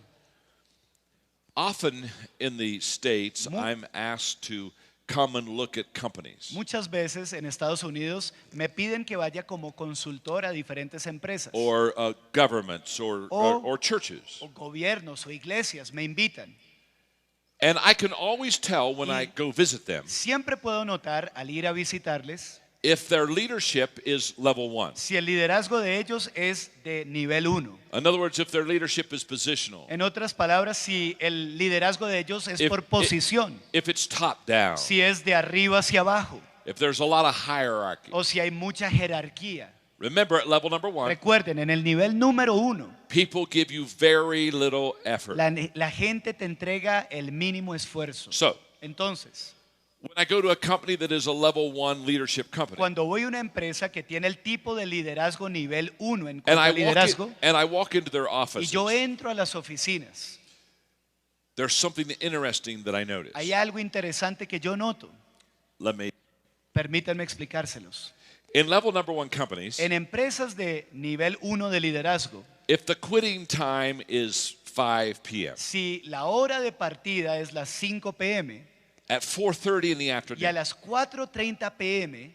Often in the States, Mu- I'm asked to come and look at companies Muchas veces en Estados Unidos me piden que vaya como consultor a diferentes empresas or governments or churches. o gobiernos o iglesias, me invitan. And I can always tell when I go visit them Siempre puedo notar al ir a visitarles if their leadership is level 1. si el liderazgo de ellos es de nivel 1. In other words, if their leadership is positional, En otras palabras, si el liderazgo de ellos es If- por posición, if it's top down, si es de arriba hacia abajo if there's a lot of hierarchy. o si hay mucha jerarquía. Remember, at level number 1, Recuerden, en el nivel número 1, people give you very little effort. la gente te entrega el mínimo esfuerzo. So, Entonces, when I go to a company that is a level 1 leadership company, cuando voy a una empresa que tiene el tipo de liderazgo nivel 1 en and cuanto I a liderazgo, walk into their y offices, yo entro a las oficinas, there's something interesting that I notice. hay algo interesante que yo noto. Let me. Permítanme explicárselos. In level number 1 companies, En empresas de nivel 1 de liderazgo, if the quitting time is 5 p.m., si la hora de partida es las 5 p.m. at 4:30 in the y a afternoon, las 4:30 p.m.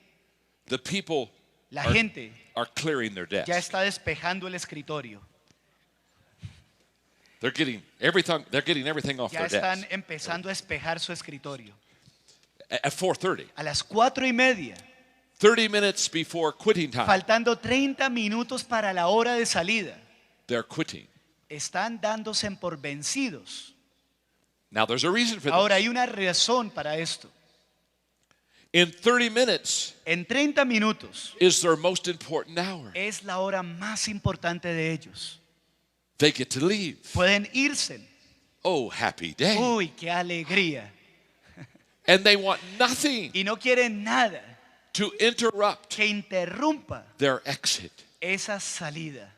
the people la are, gente are clearing their ya desks. está despejando el escritorio, They're getting everything off ya their están desk. empezando a espejar su escritorio. At 4:30, A las 4:30, 30 minutes before quitting time, faltando 30 minutos para la hora de salida, they're quitting. están dándose por vencidos. Now there's a reason for Ahora this. hay una razón para esto. In 30 minutes En 30 minutos is their most important hour. es la hora más importante de ellos. They get to leave. Pueden irse. Oh, happy day. Uy, qué alegría. And they want nothing Y no quieren nada to interrupt que interrumpa their exit. esa salida.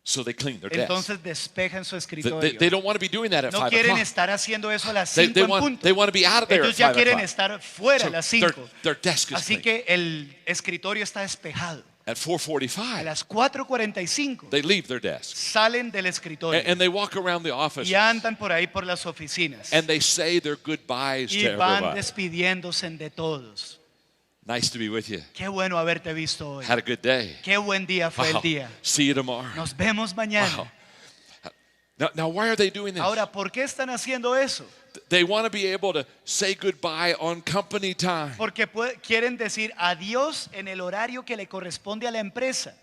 So they clean their desk. Entonces despejan su They escritorio. don't want to be doing that at No 5 quieren o'clock. estar haciendo eso a las They 5 en punto. want to be out of there Ellos at ya 5 quieren o'clock. estar fuera So a las their 5. desk is Así clean. que el escritorio está despejado. At A 4:45, las 4:45 they leave their desk. salen del escritorio And they walk around the office. y andan por ahí por las oficinas And they say their goodbyes y to van everybody. despidiéndose de todos. Nice to be with you. Qué bueno haberte visto hoy. Had a good day. Qué buen día fue Wow. el día. See you tomorrow. Nos vemos mañana. Wow. Now, why are they doing this? Ahora, ¿por qué están haciendo eso? They want to be able to say goodbye on company time. Porque quieren decir adiós en el horario que le corresponde a la empresa.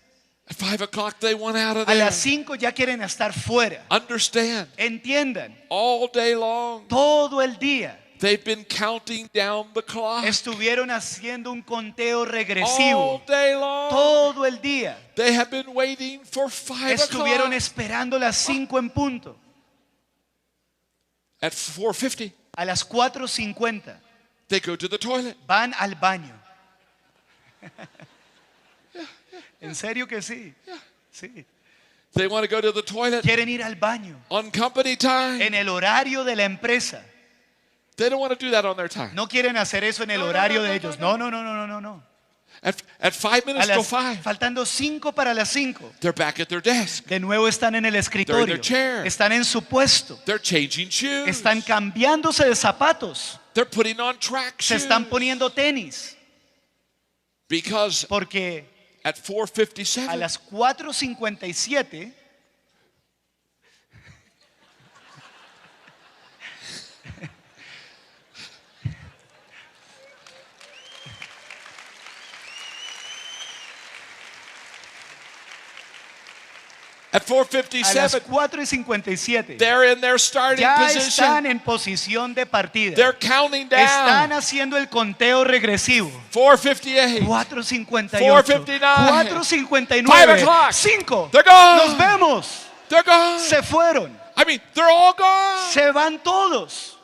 At 5 o'clock, they want out of A there. las 5 ya quieren estar fuera. Understand, Entiendan, all day long, todo el día they've been counting down the clock. estuvieron haciendo un conteo All regresivo. day long, Todo el día they have been waiting for 5 estuvieron o'clock. esperando las 5 en punto. At 4:50, A las 4:50 they go to the toilet. van al baño. En serio que sí. Sí. They want to go to the toilet Quieren ir al baño on company time. en el horario de la empresa. They don't want to do that on their time. No quieren hacer eso en el horario de ellos. No, no, no, no, no, no. At 5 A minutes till las, 5, faltando 5 para las 5. they're back at their desk. De nuevo están en el escritorio. They're in their chair. Están en su puesto. They're changing shoes. Están cambiándose de zapatos. They're putting on track Se shoes. están poniendo tenis. Because Porque at a 4:57, las 4:57 at a las 4:57, 4:57 they're in their starting ya position. están en posición de partida. They're counting Están down. haciendo el conteo regresivo. 4:58. 4:58, 4:59. 4:59, 5 o'clock. 5. They're gone. Nos vemos. They're gone. Se fueron. I mean, they're all gone. Se van todos.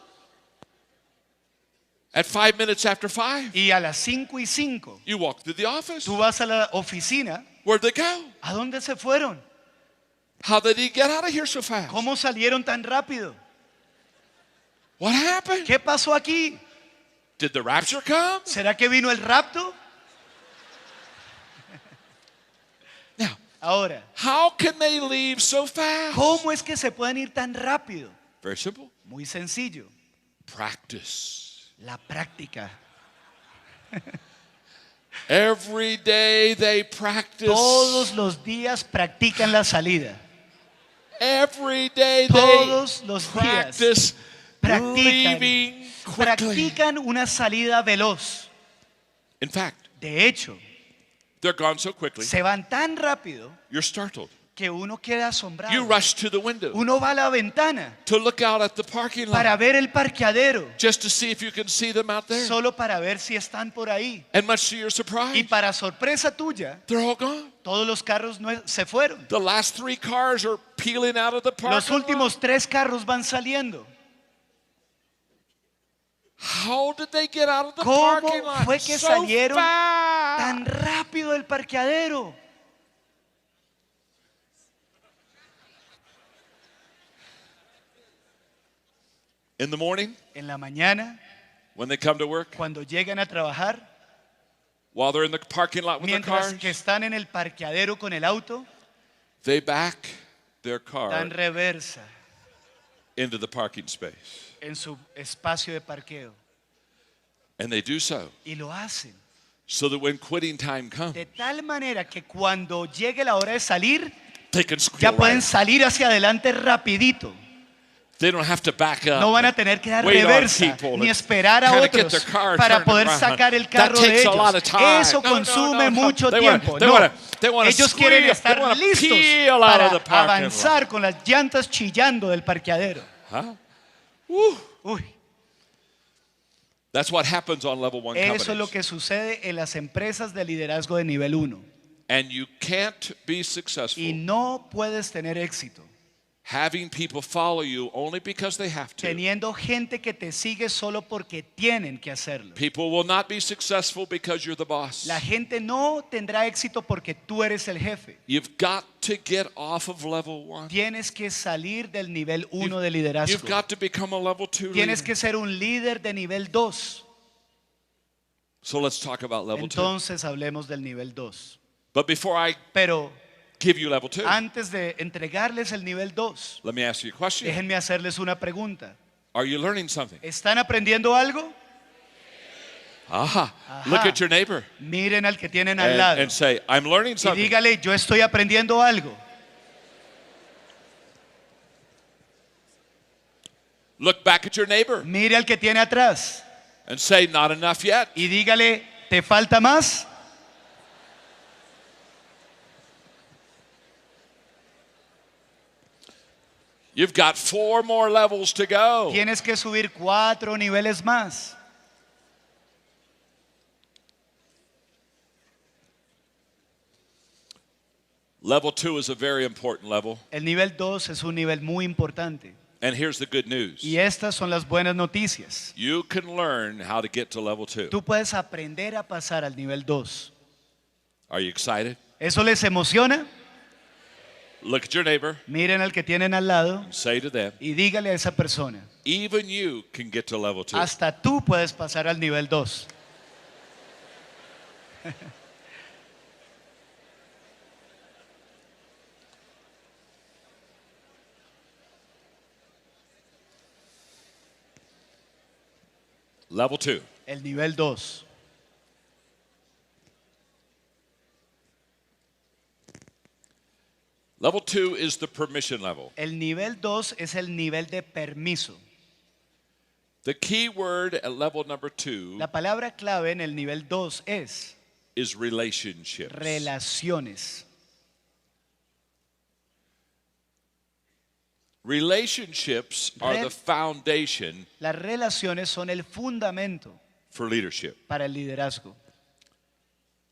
At 5 minutes after 5, Y a las 5:05 you walk through the office. tú vas a la oficina. Where'd they go? ¿A dónde se fueron? How did he get out of here so fast? ¿Cómo salieron tan rápido? What happened? ¿Qué pasó aquí? Did the rapture come? ¿Será que vino el rapto? Now, Ahora, how can they leave so fast? ¿cómo es que se pueden ir tan rápido? Very simple. Muy sencillo. Practice. La práctica. Every day they practice. Todos los días practican la salida. Every day Todos they los practice practican, leaving quickly. practican una salida veloz. In fact, De hecho, they're gone so quickly, se van tan rápido you're startled. que uno queda You asombrado. rush to the window Uno va a la ventana to look out at the parking lot para ver el parqueadero, just to see if you can see them out there. solo para ver si están por ahí. And much to your Y surprise, para sorpresa tuya, they're all gone. todos los carros se fueron. The last 3 cars are peeling out of the Los parking lot. últimos 3 carros van saliendo. How did they get out of the ¿Cómo parking lot fue que so salieron fast? tan rápido del parqueadero? In the morning, En la mañana, when they come to work, cuando llegan a trabajar, while they're in the parking lot with their mientras cars, que están en el parqueadero con el auto, they back their car dan reversa into the parking space. en su espacio de parqueo. And they do so Y lo hacen so that when quitting time comes, de tal manera que cuando llegue la hora de salir, they can squeal ya right pueden out. salir hacia adelante rapidito. They don't have to back up. No van a tener que dar Wait on reversa people ni and esperar a kinda get otros their car para turned poder around. sacar el That carro de takes a lot of ellos. time. Eso No, no, consume no, no. mucho They wanna- tiempo. they No. wanna- they wanna Ellos quieren squeal. estar They wanna listos peel out para of the parking avanzar con las llantas chillando del parqueadero. Huh? Woo. Uy, That's what happens on level 1 companies. Eso es lo que sucede en las empresas de liderazgo de nivel 1. And you can't be successful Y no puedes tener éxito having people follow you only because they have to. teniendo gente que te sigue solo porque tienen que hacerlo. People will not be successful because you're the boss. La gente no tendrá éxito porque tú eres el jefe. You've got to get off of level 1. Tienes que salir del nivel 1 de liderazgo. You've got to become a level 2 Tienes leader. que ser un líder de nivel 2. So let's talk about level 2. Entonces hablemos del nivel 2. But before I Pero give you level 2, antes de entregarles el nivel 2, let me ask you a question. déjenme hacerles una pregunta. Are you learning something? ¿Están aprendiendo algo? Aha. Ajá. Look at your neighbor Miren al que tienen al lado and say, I'm learning y something. dígale, yo estoy aprendiendo algo. Look back at your neighbor Mire al que tiene atrás and say, not enough yet. y dígale, ¿te falta más? You've got 4 more levels to go. Tienes que subir 4 niveles más. Level 2 is a very important level. El nivel 2 es un nivel muy importante. And here's the good news. Y estas son las buenas noticias. You can learn how to get to level 2. Tú puedes aprender a pasar al nivel 2. Are you excited? ¿Eso les emociona? Look at your neighbor Miren al que tienen al lado and say to them, y dígale a esa persona, even you can get to level 2. hasta tú puedes pasar al nivel 2. Level 2. El nivel 2. Level 2 is the permission level. El nivel 2 es el nivel de permiso. The key word at level number 2 La palabra clave en el nivel 2 es is relationships. relaciones. Relationships are the foundation Las relaciones son el fundamento for leadership. para el liderazgo.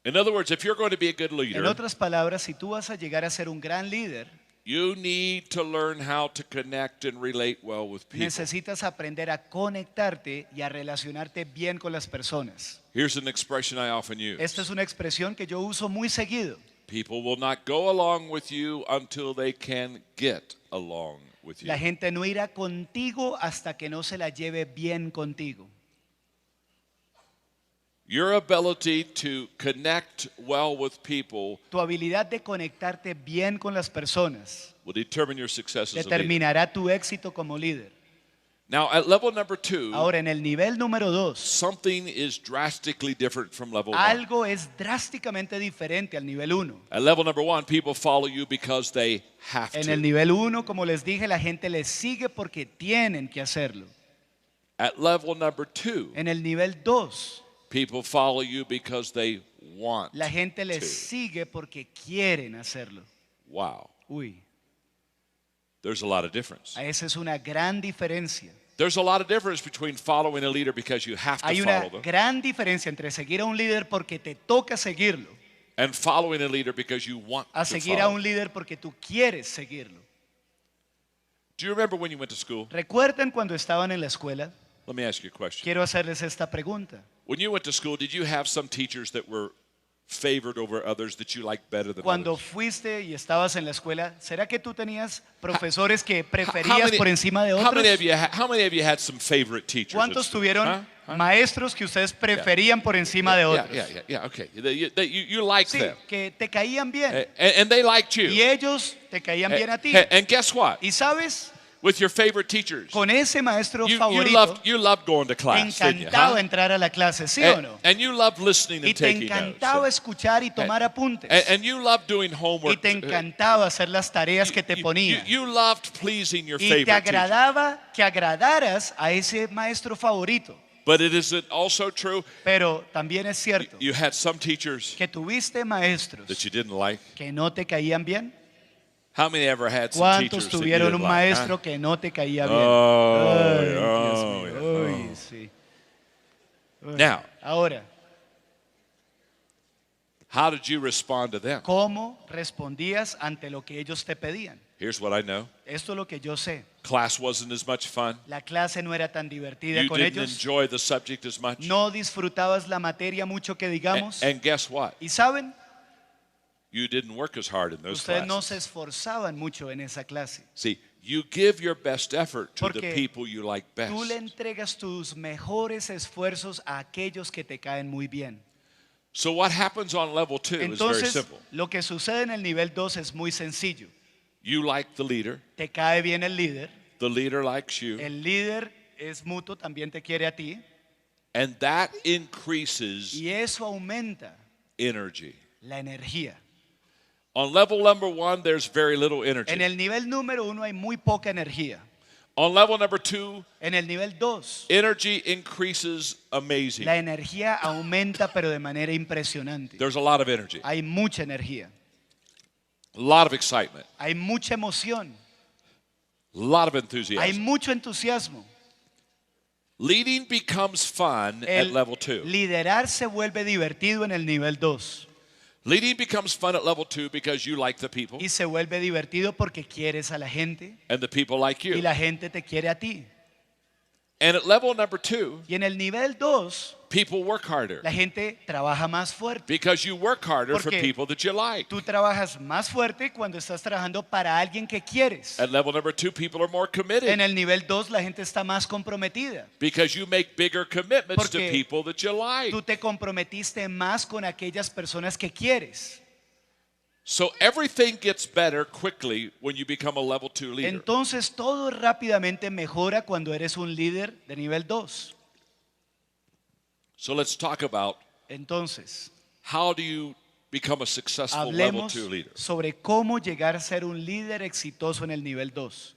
In other words, if you're going to be a good En leader, otras palabras, si tú vas a llegar a ser un gran líder, you need to learn how to connect and relate well with people. necesitas aprender a conectarte y a relacionarte bien con las personas. Here's an expression I often use. Esta es una expresión que yo uso muy seguido. People will not go along with you until they can get along with you. La gente no irá contigo hasta que no se la lleve bien contigo. Your ability to connect well with people Tu habilidad de conectarte bien con las personas will determine your success as a leader. determinará tu éxito como líder. Now, at level number 2, Ahora, en el nivel número 2, something is drastically different from level 1. algo es drásticamente diferente al nivel 1. At level number 1, people follow you because they have En el to. nivel 1, como les dije, la gente les sigue porque tienen que hacerlo. At level number 2, En el nivel 2, people follow you because they want la gente les to. sigue porque quieren hacerlo. Wow. Uy, There's a lot of difference. esa es una gran diferencia. There's a lot of difference between following a leader because you have to Hay una follow them gran diferencia entre seguir a un líder porque te toca seguirlo, and following a leader because you want a to seguir a follow. un líder porque tú quieres seguirlo. Do you remember when you went to school? ¿Recuerdan cuando estaban en la escuela? Let me ask you a question. Quiero hacerles esta pregunta. When you went to school, did you have some teachers that were favored over others that you liked better than Cuando others? fuiste y estabas en la escuela, ¿será que tú tenías profesores que How preferías many- por encima de How otros? many of you had some favorite teachers? at ¿Cuántos school? tuvieron Huh? maestros que ustedes preferían por encima de otros? Yeah, okay. You liked Sí, them. que te caían bien. And they liked you. Y ellos te caían bien a ti. And guess what? Y sabes, With your favorite teachers, con ese maestro you favorito, loved going to te class, didn't you? encantaba Huh? entrar a la clase, ¿sí o no? And you loved listening Y and te taking encantaba notes. escuchar y tomar apuntes. And you loved doing Y homework. te encantaba hacer las tareas que te ponía. You loved pleasing your Y te favorite teacher. agradaba que agradaras a ese maestro favorito. But it is also true Pero también es cierto you had some teachers que tuviste maestros that you didn't like. que no te caían bien. How many ever had some ¿Cuántos teachers that you tuvieron didn't un like? maestro Huh? que no te caía bien? Oh, Ay, oh, Dios mío. oh. Uy, sí. Now, Ahora, how did you respond to them? ¿cómo respondías ante lo que ellos te pedían? Here's what I know. Esto es lo que yo sé. Class wasn't as much fun. La clase no era tan divertida You con didn't ellos. enjoy the subject as much. No disfrutabas la materia mucho que digamos. And guess what? Y saben, You didn't work as hard in those ustedes no se classes. esforzaban mucho en esa clase. See, you give your best effort to the Porque people you like best. tú le entregas tus mejores esfuerzos a aquellos que te caen muy bien. So what happens on level 2 is very Entonces, simple. lo que sucede en el nivel 2 es muy sencillo. You like the leader. Te cae bien el líder. The leader likes you. El líder es mutuo, también te quiere a ti. And that increases Y eso aumenta energy. la energía. On level number 1, there's very little energy. En el nivel número 1 hay muy poca energía. On level number 2, En el nivel 2, energy increases amazing. la energía aumenta pero de manera impresionante. There's a lot of energy, Hay mucha energía. a lot of excitement, Hay mucha emoción. a lot of Hay enthusiasm. mucho entusiasmo. Leading becomes fun at El level 2. liderar se vuelve divertido en el nivel 2. Leading becomes fun at level 2 because you like the people Y se vuelve divertido porque quieres a la gente and the people like y you. la gente te quiere a ti. And at level number 2, Y en el nivel 2, people work harder la gente trabaja más fuerte. because you work harder for Porque people that you like. Tú trabajas más fuerte cuando estás trabajando para alguien que quieres. At level number 2, people are more En committed el nivel 2 la gente está más comprometida. because you make bigger commitments to Porque people that you like. Tú te comprometiste más con aquellas personas que quieres. So everything gets better quickly when you become a level 2 leader. Entonces todo rápidamente mejora cuando eres un líder de nivel 2. So let's talk about Entonces, how do you become a successful level hablemos 2 leader. sobre cómo llegar a ser un líder exitoso en el nivel 2.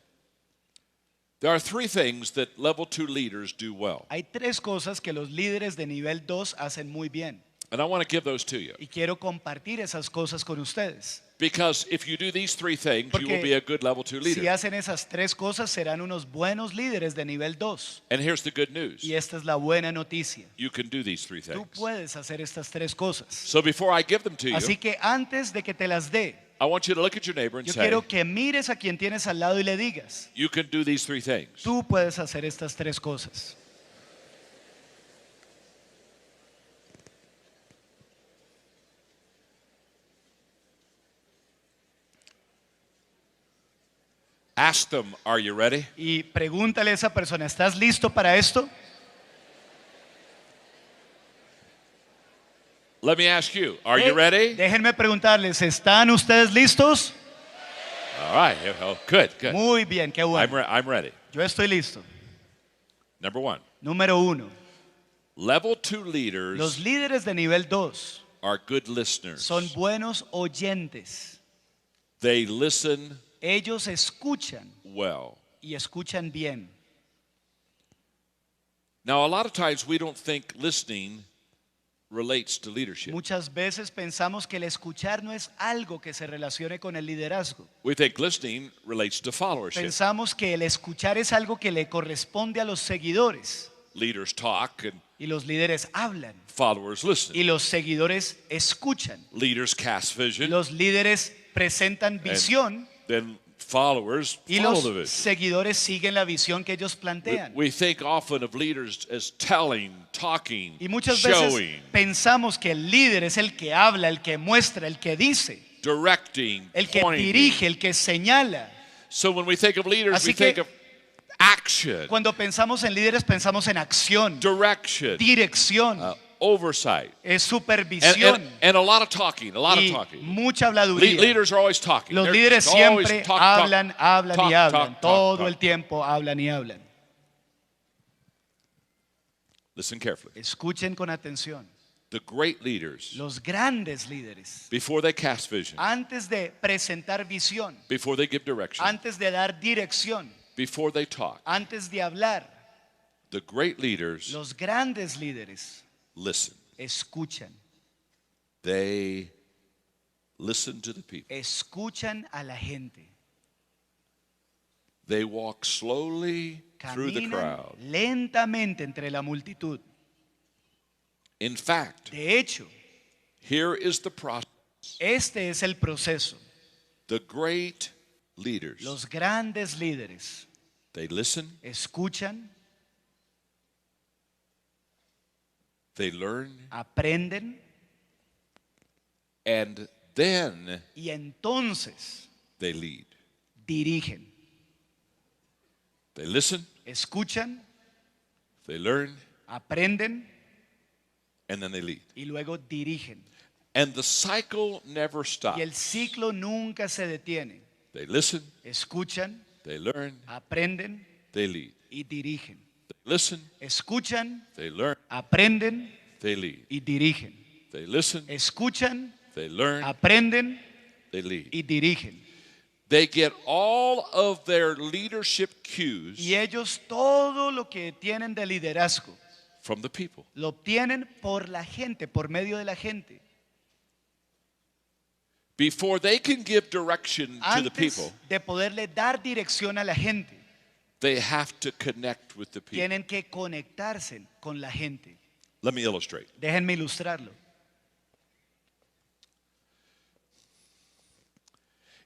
There are 3 things that level 2 leaders do well. Hay 3 cosas que los líderes de nivel 2 hacen muy bien. And I want to give those to you. Y quiero compartir esas cosas con ustedes. Because if you do these 3 things, you Porque will be a good level 2 Si leader. hacen esas 3 cosas, serán unos buenos líderes de nivel 2. And here's the good news. Y esta es la buena noticia. You can do these 3 Tú things. puedes hacer estas 3 cosas. So before I give them to Así you, que antes de que te las dé, I want you to look at your neighbor and yo say, quiero que mires a quien tienes al lado y le digas, you can do these 3 things. tú puedes hacer estas 3 cosas. Ask them, are you ready? Y pregúntale a esa persona, ¿estás listo para esto? Let me ask you, are you ready? Déjenme preguntarles, ¿están ustedes listos? All right. Oh, good, good. Muy bien, qué bueno. I'm ready. Yo estoy listo. Number 1. Número 1. Level 2 Los leaders líderes de nivel 2 are good listeners. son buenos oyentes. They listen Ellos escuchan well. y escuchan bien. Now, a lot of times we don't think listening relates to leadership. Muchas veces pensamos que el escuchar no es algo que se relacione con el liderazgo. We think listening relates to followership. Pensamos que el escuchar es algo que le corresponde a los seguidores. Leaders talk and Y los líderes hablan. followers listen. Y los seguidores escuchan. Leaders cast vision, Los líderes presentan visión. then followers Y follow los the vision. seguidores siguen la visión que ellos plantean. We think often of leaders as telling, talking, Y muchas veces showing, pensamos que el líder es el que habla, el que muestra, el que dice, directing, el que pointing. dirige, el que señala. So when we think of leaders, Así we que think of action, Cuando pensamos en líderes pensamos en acción, direction, dirección, oversight, es supervisión and a lot of talking, y mucha habladuría. Leaders are always talking. Los They're líderes just always siempre talk, hablan, hablan talk, y hablan. talk, Todo talk. el tiempo hablan y hablan. Listen carefully. Escuchen con atención. The great leaders, Los grandes líderes, before they cast vision, antes de presentar visión, before they give direction, antes de dar dirección, before they talk, antes de hablar, the great leaders los grandes líderes listen. escuchan. They listen to the people. Escuchan a la gente. They walk slowly through the Caminan crowd. lentamente entre la multitud. In fact, De hecho, here is the process. este es el proceso. The great leaders, Los grandes líderes they listen, escuchan, they learn, aprenden and then y entonces they lead. dirigen. They listen, Escuchan, they learn, aprenden and then they lead. y luego dirigen. And the cycle never stops. Y el ciclo nunca se detiene. They listen, Escuchan, they learn, aprenden they lead. y dirigen. They listen, Escuchan, they learn, aprenden they lead. y dirigen. They listen, Escuchan, they learn, aprenden they lead. y dirigen. They get all of their leadership cues Y ellos todo lo que tienen de liderazgo from the people. lo obtienen por la gente, por medio de la gente. Before they can give direction to the people, Antes de poderle dar dirección a la gente, they have to connect with the people. tienen que conectarse con la gente. Let me illustrate. Déjenme ilustrarlo.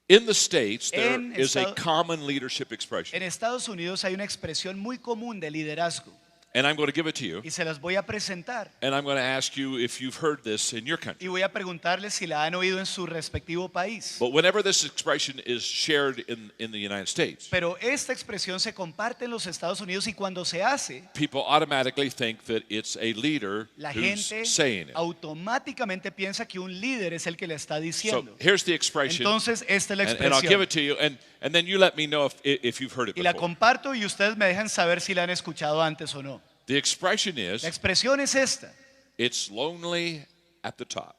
In the States, there En is a Estado- common leadership expression. En Estados Unidos hay una expresión muy común de liderazgo And I'm going to give it to you. y se las voy a presentar. And I'm going to ask you if you've heard this in your country. Y voy a preguntarles si la han oído en su respectivo país. But whenever this expression is shared in the United States, Pero esta expresión se comparte en los Estados Unidos y cuando se hace, people automatically think that it's a leader la who's gente saying it. automáticamente piensa que un líder es el que le está So diciendo. here's the expression. Entonces, esta es la And I'll give expresión. it to you, and then you let me know if you've heard it Y la before. comparto y ustedes me dejan saber si la han escuchado antes o no. The expression La is, expresión es esta. it's lonely at the top.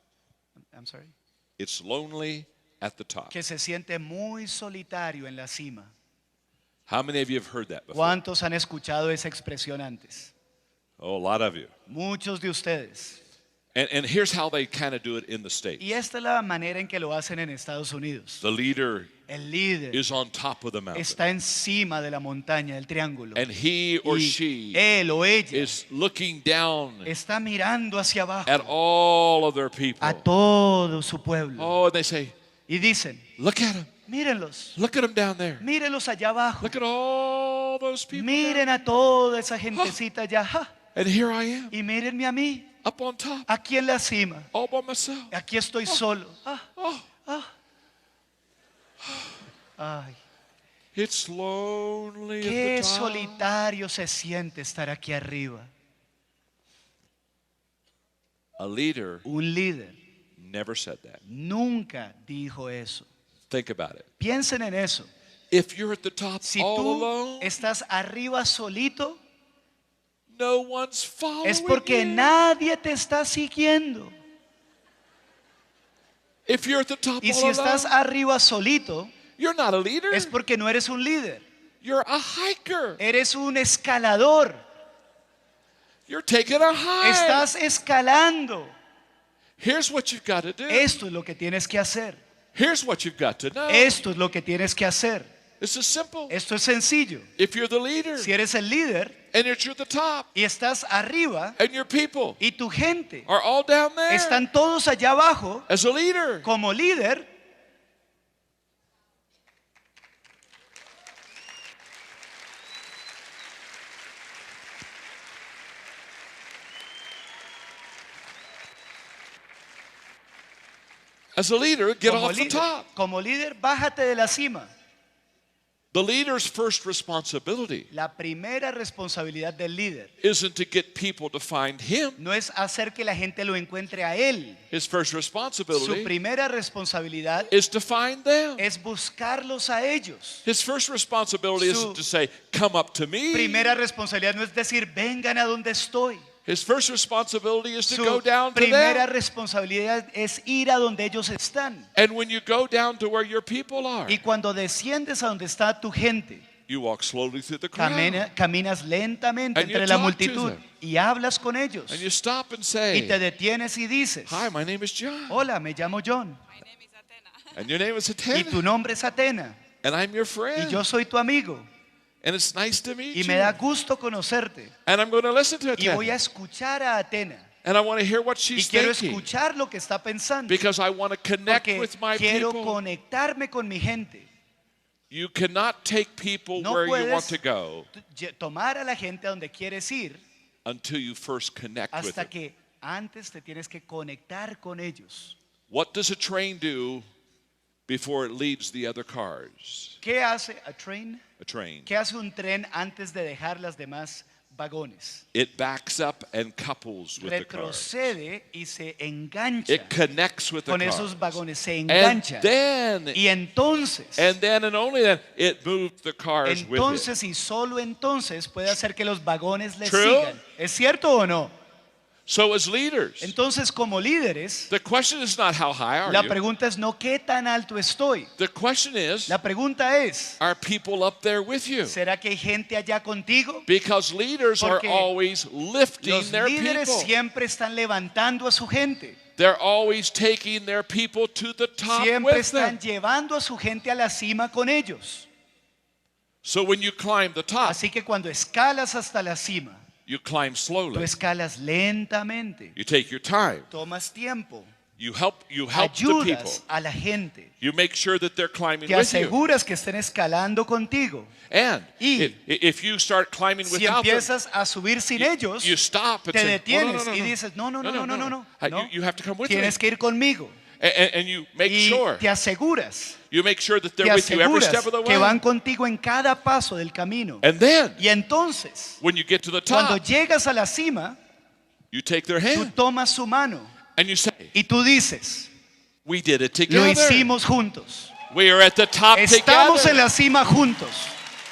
I'm sorry. It's lonely at the top. Que se siente muy solitario en la cima. How many of you have heard that before? ¿Cuántos han escuchado esa expresión antes? Oh, a lot of you. Muchos de ustedes. And here's how they kind of do it in the States. Y esta es la manera en que lo hacen en Estados Unidos. The leader El líder is on top of the mountain. está encima de la montaña, del triángulo. And he or Y she él o ella is looking down está mirando hacia abajo at all of their people. a todo su pueblo. Oh, and they say, Y dicen, look at him. mírenlos, Look at him down there. mírenlos allá abajo. Look at all those people. Miren a toda esa gentecita allá. ¡Ja! And here I am, Y mírenme a mí, up on top, aquí en la cima. all by myself. Aquí estoy solo. Oh, Ay, it's lonely qué at the top. solitario se siente estar aquí arriba. A leader Un líder never said that. nunca dijo eso. Think about it. Piensen en eso. If you're at the top Si all tú alone, estás arriba solito, no one's following es porque you. nadie te está siguiendo. If you're at the top Y all si estás alone, arriba solito, you're not a leader. es porque no eres un líder. You're a hiker. Eres un escalador. You're taking a hike. Estás escalando. Here's what you've got to do. Esto es lo que tienes que hacer. Here's what you've got to know. Esto es lo que tienes que hacer. This is simple. Esto es sencillo. If you're the leader Si eres el líder and you're at the top y estás arriba and your people y tu gente are all down there están todos allá abajo as a leader, como líder, get como off the líder, top. como líder, bájate de la cima. The leader's first responsibility La primera responsabilidad del líder isn't to get people to find him. no es hacer que la gente lo encuentre a él. His first Su responsibility primera responsabilidad is to find them. es buscarlos a ellos. His first responsibility Su isn't to say, come up to me. Primera responsabilidad no es decir, vengan a donde estoy. His first responsibility is to Su go down to primera them. responsabilidad es ir a donde ellos están. And when you go down to where your people are, Y cuando desciendes a donde está tu gente, you walk slowly through the crowd. caminas lentamente And you entre la talk to multitud them. y hablas con ellos. And you stop and Y say, te detienes y dices, hi, my name is John. hola, me llamo John. My name is Athena. And your name is Y Atena. tu nombre es Atena. And I'm your Y friend. yo soy tu amigo. And it's nice to meet Y you. me da gusto conocerte. And I'm going to listen to Y voy a Atena. escuchar a Atena. And I want to hear what Y she's quiero thinking. escuchar lo que está pensando. Because I want to connect Porque with my quiero people. conectarme con mi gente. You cannot take people No where you want puedes to go tomar a la gente a donde quieres ir until you first connect with hasta them. que antes te tienes que conectar con ellos. What does a train do before it leads the other cars? ¿Qué hace a train? A train. ¿Qué hace un tren antes de dejar las demás vagones? It backs up and couples with the cars. Retrocede y se engancha It connects with the con cars. esos vagones, se And engancha. then, Y entonces, and only then, it moves the cars with it. entonces y solo entonces puede hacer que los vagones le True? sigan. ¿Es cierto o no? So as leaders, Entonces, como líderes, the question is not how high are la you. pregunta es no qué tan alto estoy. The question is, La pregunta es, are people up there with you? ¿será que hay gente allá contigo? Because leaders are Porque always lifting Los their líderes people. siempre están levantando a su gente. They're always taking their people to the top Siempre with them. están llevando a su gente a la cima con ellos. So when you climb the top, Así que cuando escalas hasta la cima, you climb tú slowly. escalas lentamente, You take your time. tomas tiempo, You help the people. ayudas a la gente, You make sure that they're climbing te with you. aseguras que estén escalando contigo. And Y if you start climbing Si without them, empiezas a subir sin ellos, you stop and te say, detienes "Oh, no, no, y no, no. dices, no, no, no, no, no, no, no, no. You have to come with me. Tienes que ir conmigo. And you make Y sure. te aseguras, You make sure that te they're with you every aseguras step of the que way. van contigo en cada paso del camino. And then, Y entonces, when you get to the cuando top, llegas a la cima, you take their tú hand tomas su mano and you say, y tú dices, we did it lo together. hicimos juntos. We are at the top Estamos en together. la cima juntos.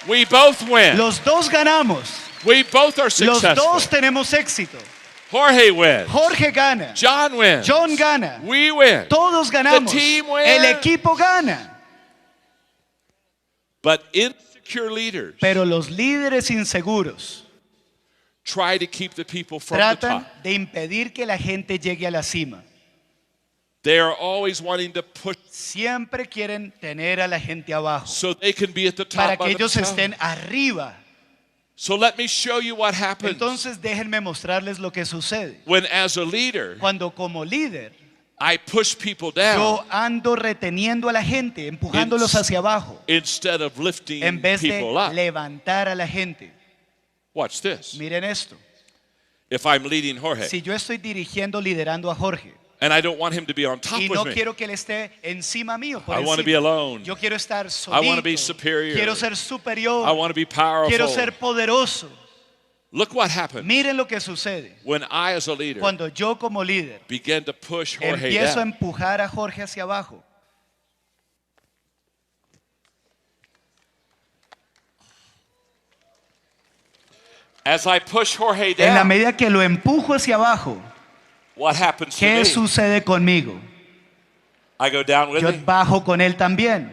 We both win. Los dos ganamos. We both are Los successful. dos tenemos éxito. Jorge wins. Jorge gana. John wins. John gana. We win. Todos ganamos. The team wins. El equipo gana. But insecure leaders Pero los líderes inseguros try to keep the people from the tratan top. de impedir que la gente llegue a la cima. They are always wanting to push Siempre quieren tener a la gente abajo so they can be at the top para by que ellos themselves. estén arriba. So let me show you what happens Entonces déjenme mostrarles lo que sucede. when as a leader Cuando como líder I push people down yo ando reteniendo a la gente, empujándolos hacia abajo, instead of lifting en vez de people up. levantar a la gente. Watch this. Miren esto. If I'm leading Jorge Si yo estoy dirigiendo, liderando a Jorge and I don't want him to be on top y with no me, quiero que él esté encima mío, por I want to encima. be alone. Yo quiero estar I want to be solito. superior. Quiero ser I superior. want to be powerful. Quiero ser poderoso. Look what happens Miren lo que sucede when I as a leader cuando yo como líder begin to push Jorge empiezo a down. empujar a Jorge hacia abajo. As I push Jorge En la down, medida que lo empujo hacia abajo, what happens to ¿qué me? sucede conmigo? I go down with Yo him, bajo con él también.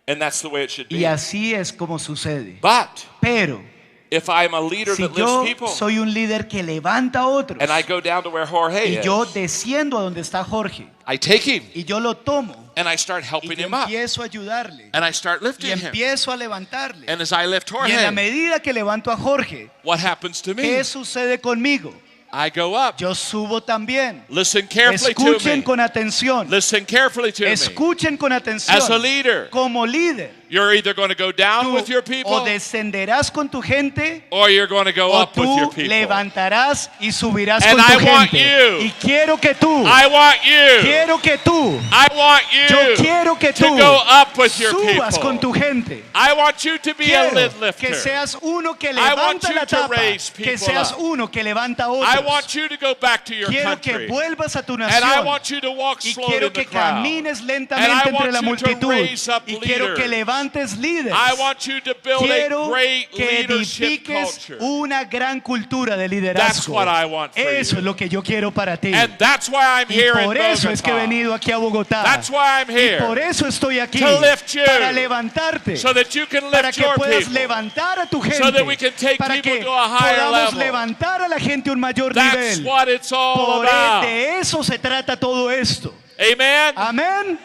and that's the way it should Y be. así es como sucede. But Pero if I'm a leader si that lifts yo people, soy un líder que levanta a otros and I go down to where Jorge y yo is, desciendo a donde está Jorge I take him y yo lo tomo and I start y helping yo him up, empiezo a ayudarle and I start y lifting him. empiezo a levantarle. And as I lift Y en la Jorge, medida que levanto a Jorge, what happens to me? ¿qué sucede conmigo? I go up. Yo subo también. Listen carefully to Escuchen me. con atención. Listen carefully to me. Escuchen con atención. As a leader, Como líder, you're either going to go down tú with your o people, descenderás con tu gente or you're going to go o up with your tú people. levantarás y subirás And con tu I want gente. you. Y quiero que tú, I want you. quiero que tú, I want yo you quiero que to tú go up with your subas people. con tu gente. I want you to be a Quiero lid que lifter. seas uno que want levanta you la to tapa, raise que people seas up. uno que levanta a I otros. want you to go back to your Quiero que country. vuelvas a tu And I nación. want you to walk Y slowly quiero in the que crowd. camines And lentamente I entre la want you to multitud. raise up Y quiero que leaders. levantes líderes. I want you to build a Quiero great que leadership edifiques culture. una gran cultura de That's liderazgo. what I want for Eso you. es lo que yo quiero para ti. And that's why I'm Y here in por eso es que he Bogotá. venido aquí a Bogotá. That's why I'm here. Por eso estoy aquí. To lift you. Para levantarte. So that you can Para lift que your puedas people. levantar a tu gente. So that we can take para people que to a higher podamos level. levantar a la gente a un mayor That's nivel. what it's all Por about. de eso se trata todo esto. Amen? Amén.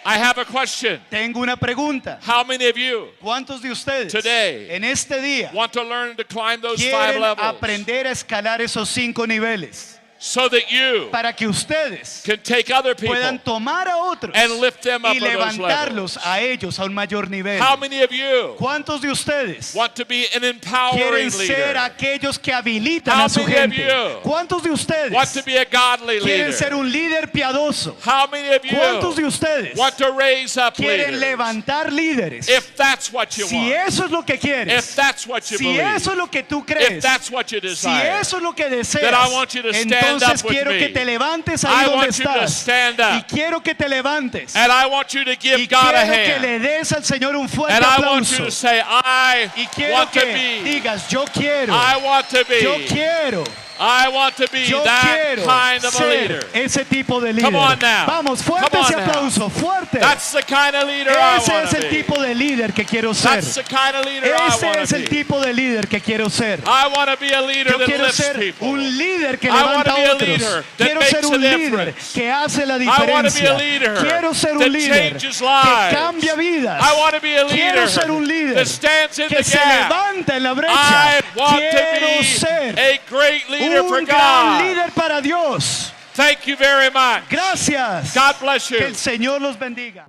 I have a question. Tengo una pregunta. How many of you ¿Cuántos de ustedes Today, en este día want to learn to climb those 5 quieren levels? aprender a escalar esos 5 niveles? so that you para que ustedes can take other people puedan tomar a otros and lift them up y on those levantarlos levels. a ellos a un mayor nivel. How many of you ¿Cuántos de ustedes want to be an empowering quieren ser leader? aquellos que habilitan How a su many of gente? you ¿Cuántos de ustedes Want to be a godly quieren leader? ser un líder piadoso? How many of ¿Cuántos de you ustedes want to raise up quieren leaders? levantar líderes? If that's what you Si want, eso es lo que quieres, if that's what you si believe, eso es lo que tú if crees, that's what you si desire, eso es lo que then deseas, I want you to stand entonces up with quiero me. que te levantes ahí I donde want you to estás. stand Y up. quiero que te levantes. And I want you to give Y God a quiero que hand. le des al Señor un fuerte And I want you aplauso. to say, I Y quiero want to que be. digas, yo quiero, I want to yo be. quiero, I want to be yo that quiero kind of a ser leader. ese tipo de líder. Come on now. Vamos, fuerte Come on ese now. aplauso, fuerte. That's the kind of leader I Ese want es to el be. tipo de líder que quiero ser. That's the kind of leader I Ese want es to el be. tipo de líder que quiero ser. I want to be a leader Yo that quiero lifts ser people. un líder que I wanna levanta be a a otros. leader that Quiero makes ser un a líder difference. que hace la I want to be a diferencia. leader Quiero ser un that líder changes que lives. cambia vidas. I want to be a Quiero leader ser un líder that stands in que the se gap. levanta en la I brecha. want to Quiero be ser a great leader for un gran God. líder para Dios. Thank you very much. Gracias. God bless you. Que el Señor los bendiga.